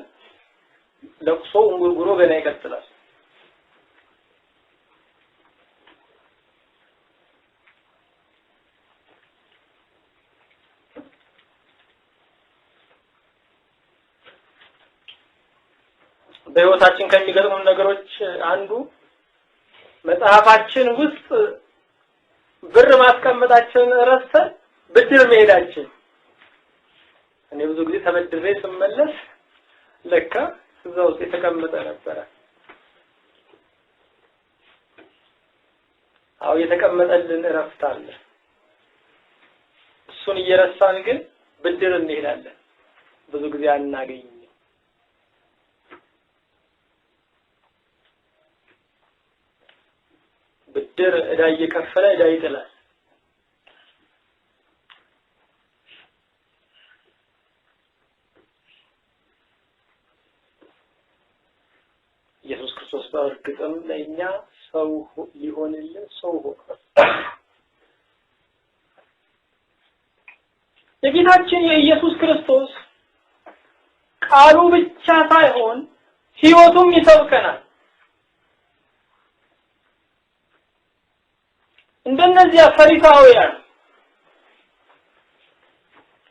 ለቅሶ እንጉርጉሮ ገና ይቀጥላል። በሕይወታችን ከሚገጥሙን ነገሮች አንዱ መጽሐፋችን ውስጥ ብር ማስቀመጣችን ረስተን ብድር መሄዳችን። እኔ ብዙ ጊዜ ተበድሬ ስመለስ ለካ እዛው ውስጥ የተቀመጠ ነበር። አዎ የተቀመጠልን እረፍት አለ። እሱን እየረሳን ግን ብድር እንሄዳለን። ብዙ ጊዜ አናገኝም። ብድር ዕዳ እየከፈለ ዕዳ ይጥላል። ኢየሱስ ክርስቶስ በእርግጥም ለእኛ ሰው ሊሆንልን ሰው ሆኗል። የጌታችን የኢየሱስ ክርስቶስ ቃሉ ብቻ ሳይሆን ሕይወቱም ይሰብከናል። እንደነዚያ ፈሪሳውያን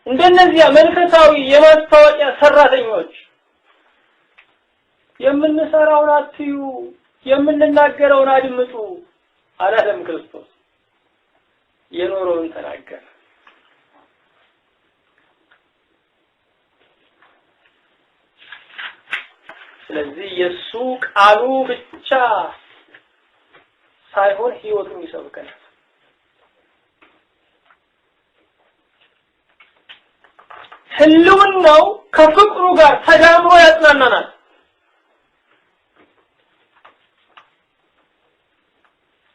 እንደነዚያ መንፈሳዊ የማስታወቂያ ሰራተኞች የምንሰራውን አትዩ፣ የምንናገረውን አድምጡ አላለም ክርስቶስ። የኖረውን ተናገረ። ስለዚህ የሱ ቃሉ ብቻ ሳይሆን ህይወቱን ይሰብከናል። ህልውናው ከፍቅሩ ጋር ተዳምሮ ያጽናናናል።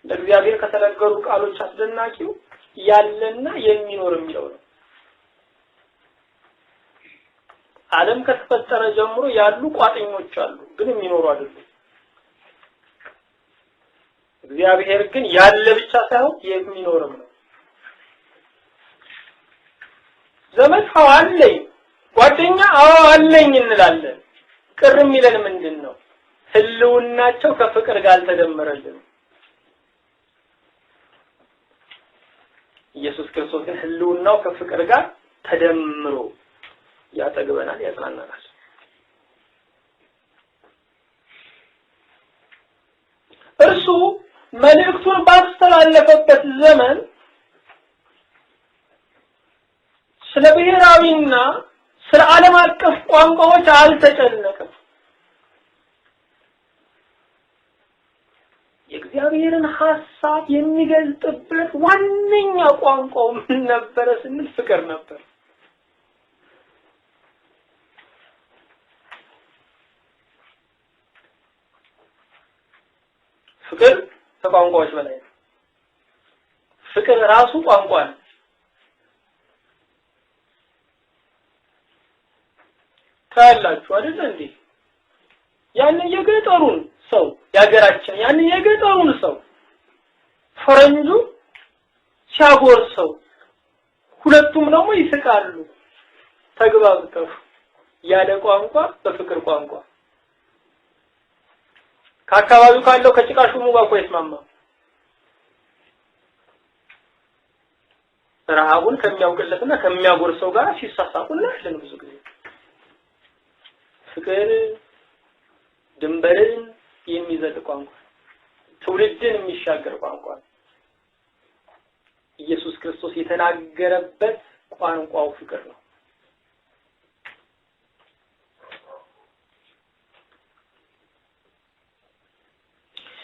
ለእግዚአብሔር ከተነገሩ ቃሎች አስደናቂው ያለና የሚኖር የሚለው ነው። ዓለም ከተፈጠረ ጀምሮ ያሉ ቋጥኞች አሉ፣ ግን የሚኖሩ አይደሉም። እግዚአብሔር ግን ያለ ብቻ ሳይሆን የሚኖርም ነው። ዘመድ አለኝ፣ ጓደኛ አለኝ እንላለን። ቅር የሚለን ምንድነው? ህልውናቸው ከፍቅር ጋር አልተደመረልንም። ኢየሱስ ክርስቶስ ግን ህልውናው ከፍቅር ጋር ተደምሮ ያጠግበናል፣ ያጽናናናል። እርሱ መልእክቱን ባስተላለፈበት ዘመን ስለ ብሔራዊና ስለ ዓለም አቀፍ ቋንቋዎች አልተጨነቀም። የእግዚአብሔርን ሐሳብ የሚገልጥበት ዋነኛ ቋንቋው ምን ነበር ስንል ፍቅር ነበር። ፍቅር ከቋንቋዎች በላይ ነው። ፍቅር ራሱ ቋንቋ ነው። ታላችሁ አይደል እንዴ? ያን የገጠሩን ሰው ያገራችን ያን የገጠሩን ሰው ፈረንጁ ሲያጎርሰው ሁለቱም ደግሞ ይስቃሉ ተግባብተው ያለ ቋንቋ በፍቅር ቋንቋ ከአካባቢው ካለው ከጭቃሹሙ ጋር ቆይስማማ ረሃቡን ከሚያውቅለትና ከሚያጎርሰው ጋር ሲሳሳቁና ያለን ብዙ ጊዜ ፍቅር ድንበርን የሚዘል ቋንቋ ትውልድን የሚሻገር ቋንቋ ኢየሱስ ክርስቶስ የተናገረበት ቋንቋው ፍቅር ነው።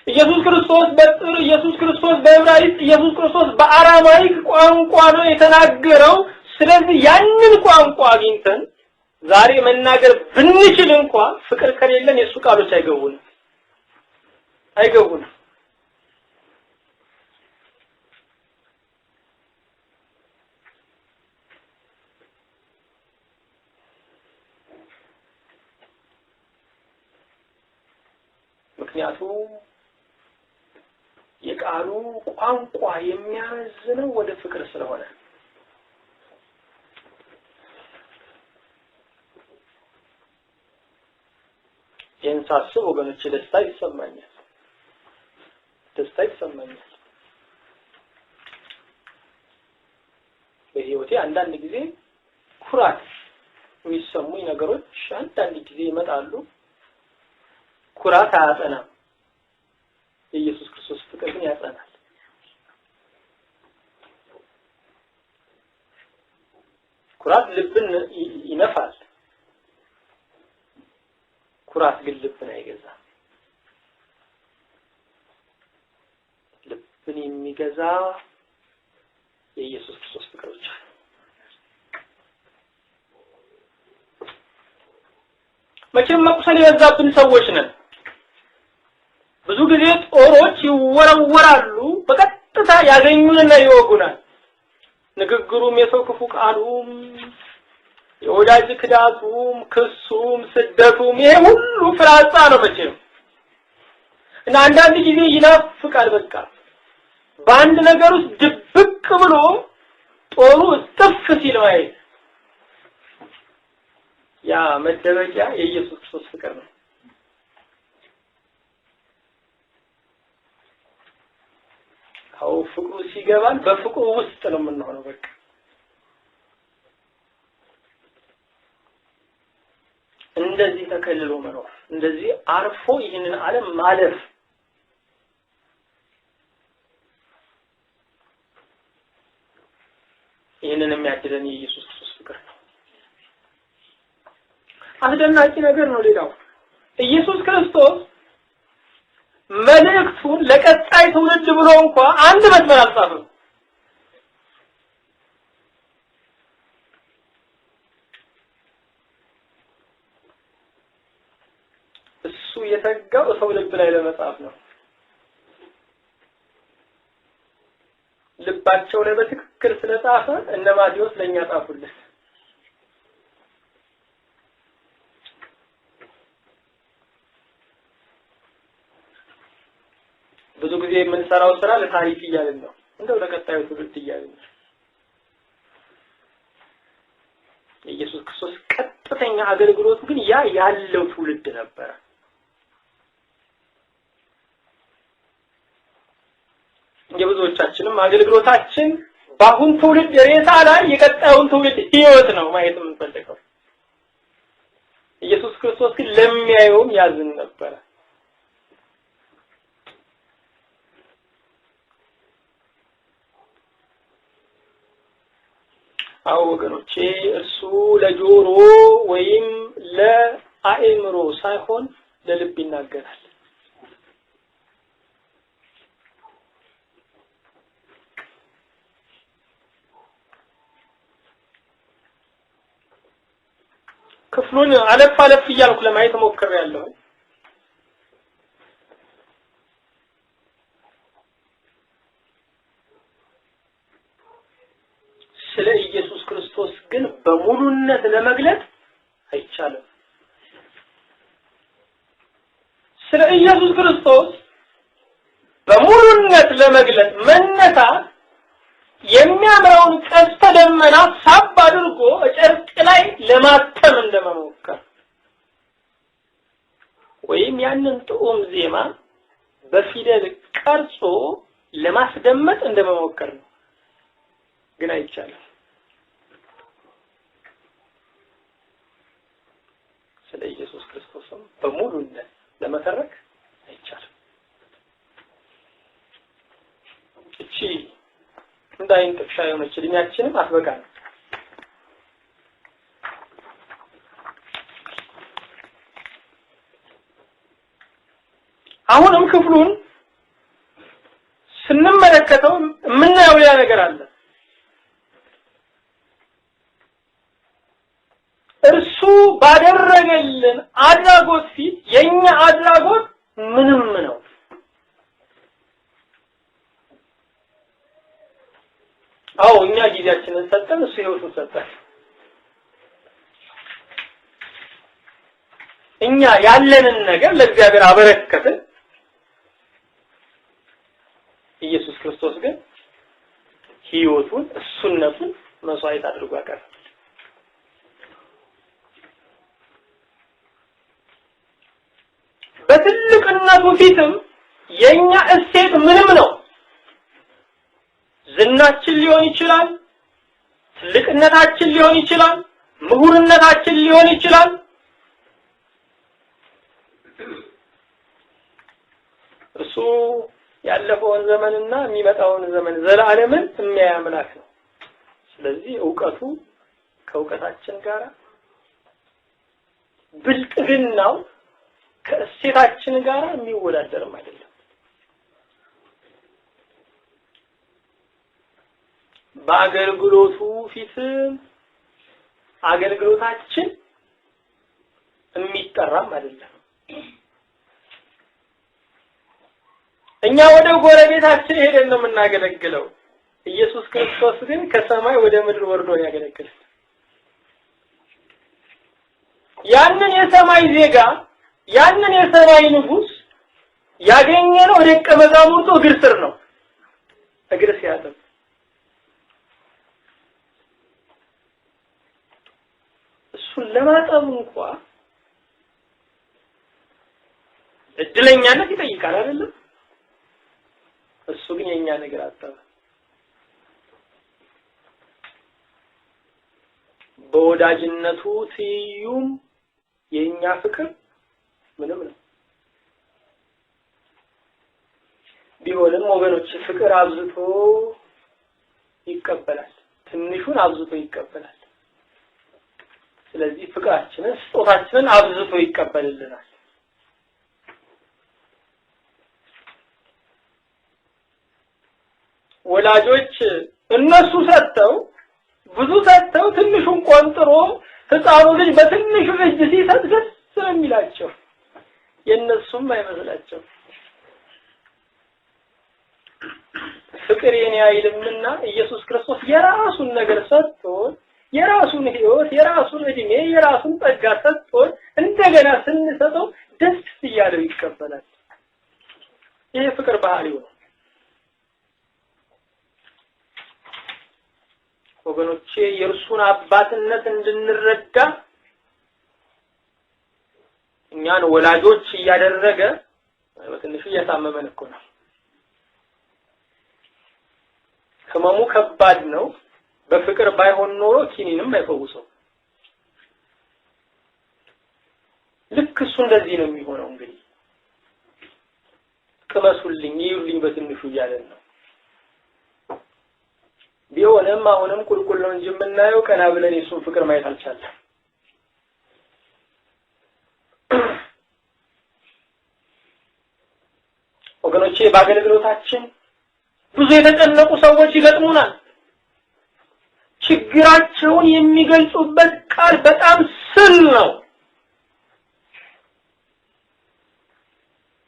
ኢየሱስ ክርስቶስ በዕብራይስጥ ኢየሱስ ክርስቶስ በአራማይክ ቋንቋ ነው የተናገረው። ስለዚህ ያንን ቋንቋ አግኝተን ዛሬ መናገር ብንችል እንኳን ፍቅር ከሌለን የሱ ቃሎች አይገቡንም። ምክንያቱም የቃሉ ቋንቋ የሚያዝነው ወደ ፍቅር ስለሆነ የእንሳስብ ወገኖች ደስታ ይሰማኛል። በህይወቴ አንዳንድ ጊዜ ኩራት የሚሰሙኝ ነገሮች አንዳንድ ጊዜ ይመጣሉ። ኩራት አያጸናም። የኢየሱስ ክርስቶስ ፍቅር ግን ያጸናል። ኩራት ልብን ይነፋል። ኩራት ግን ልብን አይገዛም። ልብን የሚገዛ የኢየሱስ ክርስቶስ ፍቅር ብቻ ነው። መቼም መቁሰል የበዛብን ሰዎች ነን። ብዙ ጊዜ ጦሮች ይወረወራሉ፣ በቀጥታ ያገኙንና ይወጉናል። ንግግሩም የሰው ክፉ ቃሉም የወዳጅ ክዳቱም ክሱም ስደቱም ይሄ ሁሉ ፍራጻ ነው መቼም እና አንዳንድ ጊዜ ይናፍቃል። በቃ በአንድ ነገር ውስጥ ድብቅ ብሎ ጦሩ ጥፍ ሲል ማየት ያ መደበቂያ የኢየሱስ ክርስቶስ ፍቅር ነው። አው ፍቅሩ ሲገባን በፍቅሩ ውስጥ ነው የምንሆነው። በቃ እንደዚህ ተከልሎ መኖር፣ እንደዚህ አርፎ ይህንን ዓለም ማለፍ ይህንን የሚያድለን የኢየሱስ ክርስቶስ ፍቅር ነው። አስደናቂ ነገር ነው። ሌላው ኢየሱስ ክርስቶስ መልእክቱን ለቀጣይ ትውልድ ብሎ እንኳን አንድ መስመር አልጻፈም። እሱ የተጋው ሰው ልብ ላይ ለመጻፍ ነው። ልባቸው ላይ በትክክል ስለጻፈ እነ ማቴዎስ ለኛ ጻፉልን። ብዙ ጊዜ የምንሰራው ስራ ለታሪክ እያልን ነው፣ እንደው ለቀጣዩ ትውልድ እያልን ነው። ኢየሱስ ክርስቶስ ቀጥተኛ አገልግሎቱ ግን ያ ያለው ትውልድ ነበር። የብዙዎቻችንም አገልግሎታችን በአሁን ትውልድ ሬሳ ላይ የቀጣዩን ትውልድ ህይወት ነው ማየት የምንፈልገው። ኢየሱስ ክርስቶስ ግን ለሚያየውም ያዝን ነበር። አው ወገኖቼ እርሱ ለጆሮ ወይም ለአእምሮ ሳይሆን ለልብ ይናገራል። ክፍሉን አለፍ አለፍ እያልኩ ለማየት ሞክሬያለሁ። ስለ ኢየሱስ ክርስቶስ ግን በሙሉነት ለመግለጽ አይቻልም። ስለ ኢየሱስ ክርስቶስ በሙሉነት ለመግለጽ መነሳት የሚያምረውን ቀስተ ደመና ሳብ አድርጎ ጨርቅ ላይ ለማተም እንደመሞከር ወይም ያንን ጥዑም ዜማ በፊደል ቀርጾ ለማስደመጥ እንደመሞከር ነው። ግን አይቻልም። ስለ ኢየሱስ ክርስቶስ በሙሉነት ለመተረክ አይቻልም። እቺ እንዳይን ጥቅሻ የሆነች እድሜያችንም አትበቃም። አሁንም ክፍሉን ስንመለከተው የምናየው ሌላ ነገር አለ። እርሱ ባደረገልን አድራጎት ፊት የኛ አድራጎት ምንም ነው። አዎ እኛ ጊዜያችንን ሰጠን፣ እሱ ህይወቱን ሰጠን። እኛ ያለንን ነገር ለእግዚአብሔር አበረከትን። ኢየሱስ ክርስቶስ ግን ህይወቱን እሱነቱን መስዋዕት አድርጎ አቀረበ። በትልቅነቱ ፊትም የኛ እሴት ምንም ነው። ዝናችን ሊሆን ይችላል፣ ትልቅነታችን ሊሆን ይችላል፣ ምሁርነታችን ሊሆን ይችላል። እሱ ያለፈውን ዘመንና የሚመጣውን ዘመን ዘላለምን የሚያይ አምላክ ነው። ስለዚህ ዕውቀቱ ከዕውቀታችን ጋር ብልጥግናው ከእሴታችን ጋር የሚወዳደርም አይደለም። በአገልግሎቱ ፊት አገልግሎታችን የሚጠራም አይደለም። እኛ ወደ ጎረቤታችን ሄደን ነው የምናገለግለው። ኢየሱስ ክርስቶስ ግን ከሰማይ ወደ ምድር ወርዶ ያገለግላል። ያንን የሰማይ ዜጋ ያንን የሰማይ ንጉስ ያገኘነው ደቀ መዛሙርቱ እግር ስር ነው። እግር ሲያጥብ እሱን ለማጠብ እንኳን እድለኛነት ይጠይቃል አይደለም? እሱ ግን የኛ ነገር አጠበ። በወዳጅነቱ ትዩም የኛ ፍቅር ምንም ነው። ቢሆንም ወገኖች ፍቅር አብዝቶ ይቀበላል፣ ትንሹን አብዝቶ ይቀበላል። ስለዚህ ፍቅራችንን ስጦታችንን አብዝቶ ይቀበልልናል። ወላጆች እነሱ ሰጥተው ብዙ ሰጥተው ትንሹን ቆንጥሮ ህፃኑ ልጅ በትንሹ እጅ ሲሰጥ ደስ ስለሚላቸው የነሱም አይመስላቸው። ፍቅር የኔ አይልምና ኢየሱስ ክርስቶስ የራሱን ነገር ሰጥቶን የራሱን ህይወት የራሱን እድሜ የራሱን ጸጋ ሰጥቶን እንደገና ስንሰጠው ደስ እያለው ይቀበላል። ይሄ ፍቅር ባህሪው ነው። ወገኖቼ የእርሱን አባትነት እንድንረዳ እኛን ወላጆች እያደረገ በትንሹ እያሳመመን እኮ ነው። ህመሙ ከባድ ነው። በፍቅር ባይሆን ኖሮ ኪኒንም አይፈውሰው። ልክ እሱ እንደዚህ ነው የሚሆነው። እንግዲህ ቅመሱልኝ ይዩልኝ በትንሹ እያለን ነው። ቢሆንም አሁንም ቁልቁል ነው እንጂ የምናየው ቀና ብለን የሱን ፍቅር ማየት አልቻለም። ወገኖቼ በአገልግሎታችን ብዙ የተጨነቁ ሰዎች ይገጥሙናል። ችግራቸውን የሚገልጹበት ቃል በጣም ስል ነው።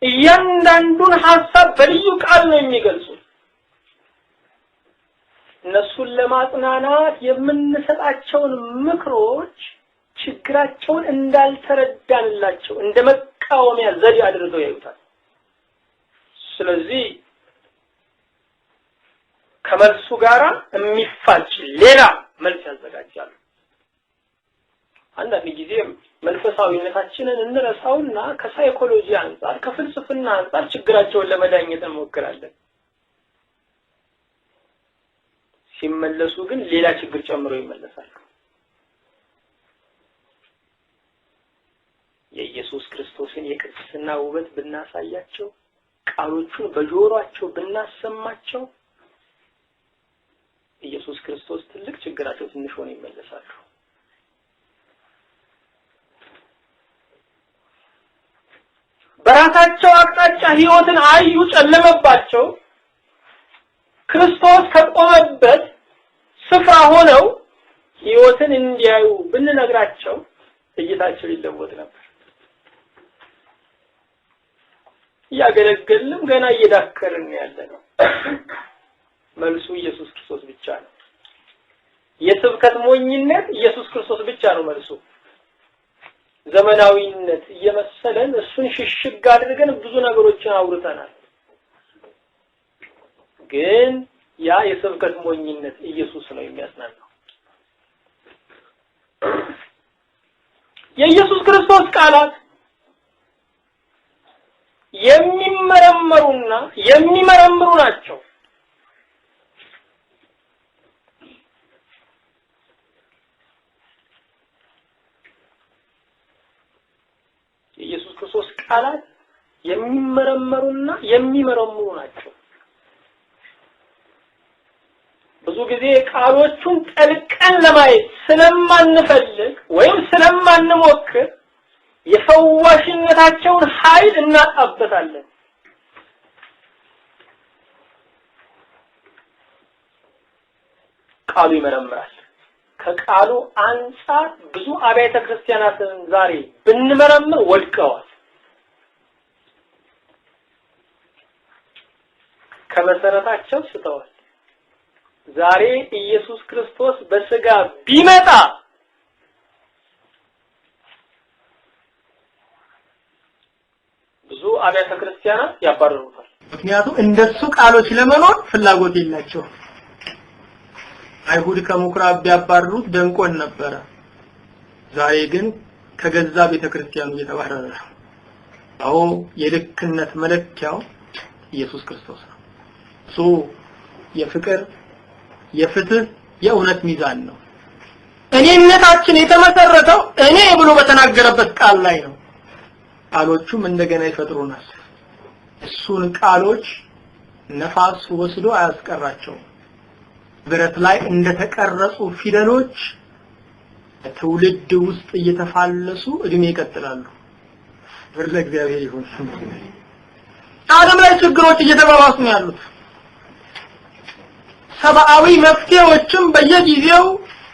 እያንዳንዱን ሐሳብ በልዩ ቃል ነው የሚገልጹት። እነሱን ለማጽናናት የምንሰጣቸውን ምክሮች ችግራቸውን እንዳልተረዳንላቸው እንደመቃወሚያ ዘዴ አድርገው ያዩታል። ስለዚህ ከመልሱ ጋራ የሚፋጭ ሌላ መልስ ያዘጋጃሉ። አንዳንድ ጊዜ መንፈሳዊነታችንን እንረሳውና ከሳይኮሎጂ አንፃር ከፍልስፍና አንፃር ችግራቸውን ለመዳኘት እንሞክራለን። ሲመለሱ ግን ሌላ ችግር ጨምሮ ይመለሳሉ። የኢየሱስ ክርስቶስን የቅድስና ውበት ብናሳያቸው፣ ቃሎቹን በጆሮአቸው ብናሰማቸው ኢየሱስ ክርስቶስ ትልቅ ችግራቸው ትንሽ ሆኖ ይመለሳሉ። በራሳቸው አቅጣጫ ህይወትን አዩ፣ ጨለመባቸው። ክርስቶስ ከቆመበት ስፍራ ሆነው ህይወትን እንዲያዩ ብንነግራቸው እይታቸው ይለወጥ ነበር። ያገለገልንም ገና እየዳከርን ያለነው መልሱ ኢየሱስ ክርስቶስ ብቻ ነው። የስብከት ሞኝነት ኢየሱስ ክርስቶስ ብቻ ነው መልሱ። ዘመናዊነት እየመሰለን እሱን ሽሽግ አድርገን ብዙ ነገሮችን አውርተናል። ግን ያ የስብከት ሞኝነት ኢየሱስ ነው የሚያስናናው። የኢየሱስ ክርስቶስ ቃላት የሚመረመሩና የሚመረምሩ ናቸው። የኢየሱስ ክርስቶስ ቃላት የሚመረመሩና የሚመረምሩ ናቸው። ብዙ ጊዜ ቃሎቹን ጠልቀን ለማየት ስለማንፈልግ ወይም ስለማንሞክር የፈዋሽነታቸውን ኃይል እናጣበታለን። ቃሉ ይመረምራል። ከቃሉ አንፃር ብዙ አብያተ ክርስቲያናትን ዛሬ ብንመረምር ወድቀዋል። ከመሰረታቸው ስተዋል። ዛሬ ኢየሱስ ክርስቶስ በስጋ ቢመጣ ብዙ አብያተ ክርስቲያናት ያባረሩታል። ምክንያቱም እንደሱ ቃሎች ለመኖር ፍላጎት የላቸው። አይሁድ ከምኩራብ ቢያባረሩት ደንቆን ነበረ። ዛሬ ግን ከገዛ ቤተክርስቲያኑ እየተባረረ ነው። አዎ የልክነት መለኪያው ኢየሱስ ክርስቶስ ነው። እሱ የፍቅር የፍትህ የእውነት ሚዛን ነው። እኔነታችን የተመሰረተው እኔ ብሎ በተናገረበት ቃል ላይ ነው። ቃሎቹም እንደገና ይፈጥሩናል። እሱን ቃሎች ነፋስ ወስዶ አያስቀራቸው። ብረት ላይ እንደተቀረጹ ፊደሎች ትውልድ ውስጥ እየተፋለሱ እድሜ ይቀጥላሉ። ብርለ እግዚአብሔር ይሁን። ዓለም ላይ ችግሮች እየተባባሱ ነው ያሉት። ሰብአዊ መፍትሄዎችም በየጊዜው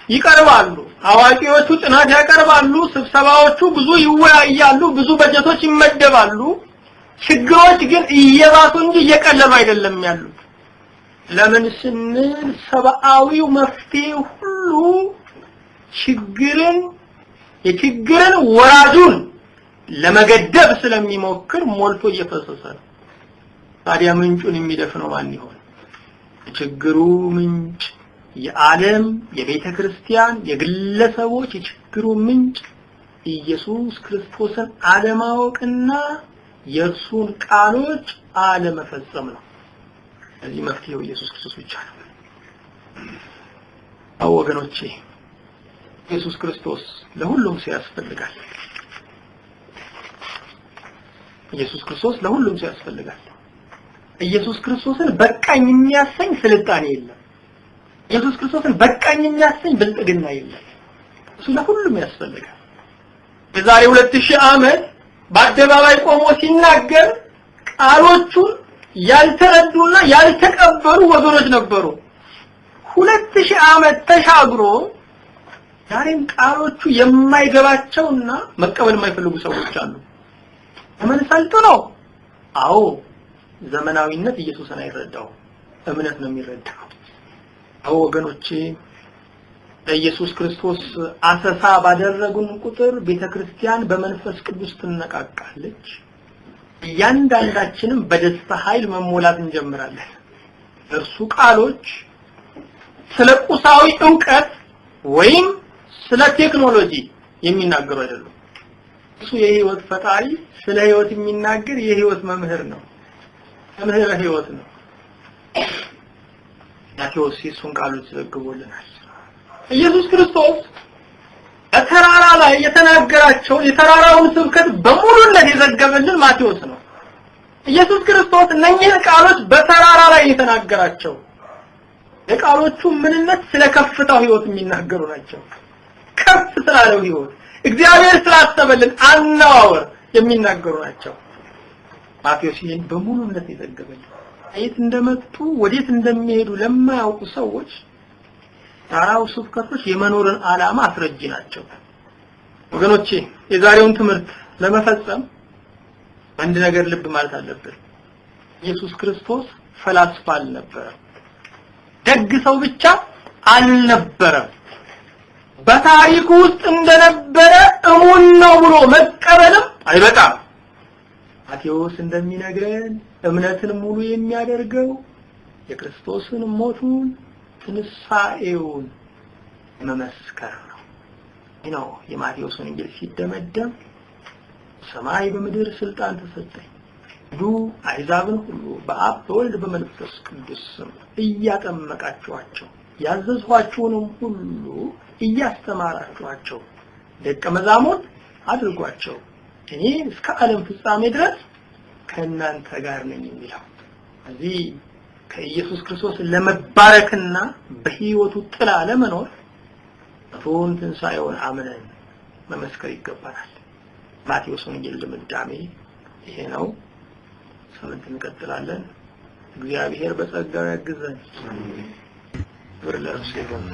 ይቀርባሉ። አዋቂዎቹ ጥናት ያቀርባሉ፣ ስብሰባዎቹ ብዙ ይወያያሉ፣ ብዙ በጀቶች ይመደባሉ። ችግሮች ግን እየባሱ እንጂ እየቀለሉ አይደለም ያሉት። ለምን ስንል ሰብአዊው መፍትሄ ሁሉ የችግርን ወራጁን ለመገደብ ስለሚሞክር ሞልቶ እየፈሰሰ ነው። ታዲያ ምንጩን የሚደፍነው ማን ይሆን? የችግሩ ምንጭ የዓለም፣ የቤተ ክርስቲያን፣ የግለሰቦች የችግሩ ምንጭ ኢየሱስ ክርስቶስን አለማወቅና የእርሱን ቃሎች አለመፈጸም ነው። እዚህ መፍትሄው ኢየሱስ ክርስቶስ ብቻ ነው። ወገኖቼ ኢየሱስ ክርስቶስ ለሁሉም ሰው ያስፈልጋል። ኢየሱስ ክርስቶስ ለሁሉም ሰው ያስፈልጋል። ኢየሱስ ክርስቶስን በቃኝ የሚያሰኝ ስልጣኔ የለም። ኢየሱስ ክርስቶስን በቃኝ የሚያሰኝ ብልጥግና የለም። እሱ ለሁሉም ያስፈልጋል። የዛሬ 2000 ዓመት በአደባባይ ቆሞ ሲናገር ቃሎቹን ያልተረዱና ያልተቀበሉ ወገኖች ነበሩ። 2000 ዓመት ተሻግሮ ዛሬም ቃሎቹ የማይገባቸውና መቀበል የማይፈልጉ ሰዎች አሉ። ተመልሰልጡ ነው። አዎ ዘመናዊነት ኢየሱስን አይረዳው፣ እምነት ነው የሚረዳው። አዎ ወገኖቼ ኢየሱስ ክርስቶስ አሰሳ ባደረጉን ቁጥር ቤተክርስቲያን በመንፈስ ቅዱስ ትነቃቃለች። እያንዳንዳችንም በደስታ ኃይል መሞላት እንጀምራለን። እርሱ ቃሎች ስለ ቁሳዊ ዕውቀት ወይም ስለ ቴክኖሎጂ የሚናገሩ አይደሉም። እሱ የህይወት ፈጣሪ፣ ስለ ህይወት የሚናገር የህይወት መምህር ነው። መምህር ህይወት ነው። ማቴዎስ የሱን ቃሎች ዘግቦልናል። ኢየሱስ ክርስቶስ በተራራ ላይ የተናገራቸው የተራራውን ስብከት በሙሉነት የዘገበልን ማቴዎስ ነው። ኢየሱስ ክርስቶስ እነኚህን ቃሎች በተራራ ላይ የተናገራቸው የቃሎቹ ምንነት ስለ ከፍታው ህይወት የሚናገሩ ናቸው። ከፍ ስላለው ህይወት እግዚአብሔር ስላሰበልን አነዋወር የሚናገሩ ናቸው። ማቴዎስ ይህን በሙሉነት የዘገበልን የት እንደመጡ ወዴት እንደሚሄዱ ለማያውቁ ሰዎች ታራው ስብከቶች የመኖርን ዓላማ አስረጅ ናቸው። ወገኖቼ የዛሬውን ትምህርት ለመፈጸም አንድ ነገር ልብ ማለት አለብን። ኢየሱስ ክርስቶስ ፈላስፋ አልነበረም። ደግ ሰው ብቻ አልነበረም። በታሪኩ ውስጥ እንደነበረ እሙን ነው ብሎ መቀበልም አይበቃም። ማቴዎስ እንደሚነግረን እምነትን ሙሉ የሚያደርገው የክርስቶስን ሞቱን ትንሳኤውን መመስከር ነው። ይህ ነው የማቴዎስ ወንጌል ሲደመደም ሰማይ በምድር ስልጣን ተሰጠኝ፣ ሂዱ አሕዛብን ሁሉ በአብ በወልድ በመንፈስ ቅዱስ ስም እያጠመቃችኋቸው ያዘዝኋችሁንም ሁሉ እያስተማራችኋቸው ደቀ መዛሙርት አድርጓቸው፣ እኔ እስከ ዓለም ፍጻሜ ድረስ ከእናንተ ጋር ነኝ የሚለው እዚህ ከኢየሱስ ክርስቶስ ለመባረክና በህይወቱ ጥላ ለመኖር ሞቱን ትንሳኤውን አምነን መመስከር ይገባናል። ማቴዎስ ወንጌል ድምዳሜ ይሄ ነው። ሳምንት እንቀጥላለን። እግዚአብሔር በጸጋው ያግዘን። ብርለርስ ይሁን።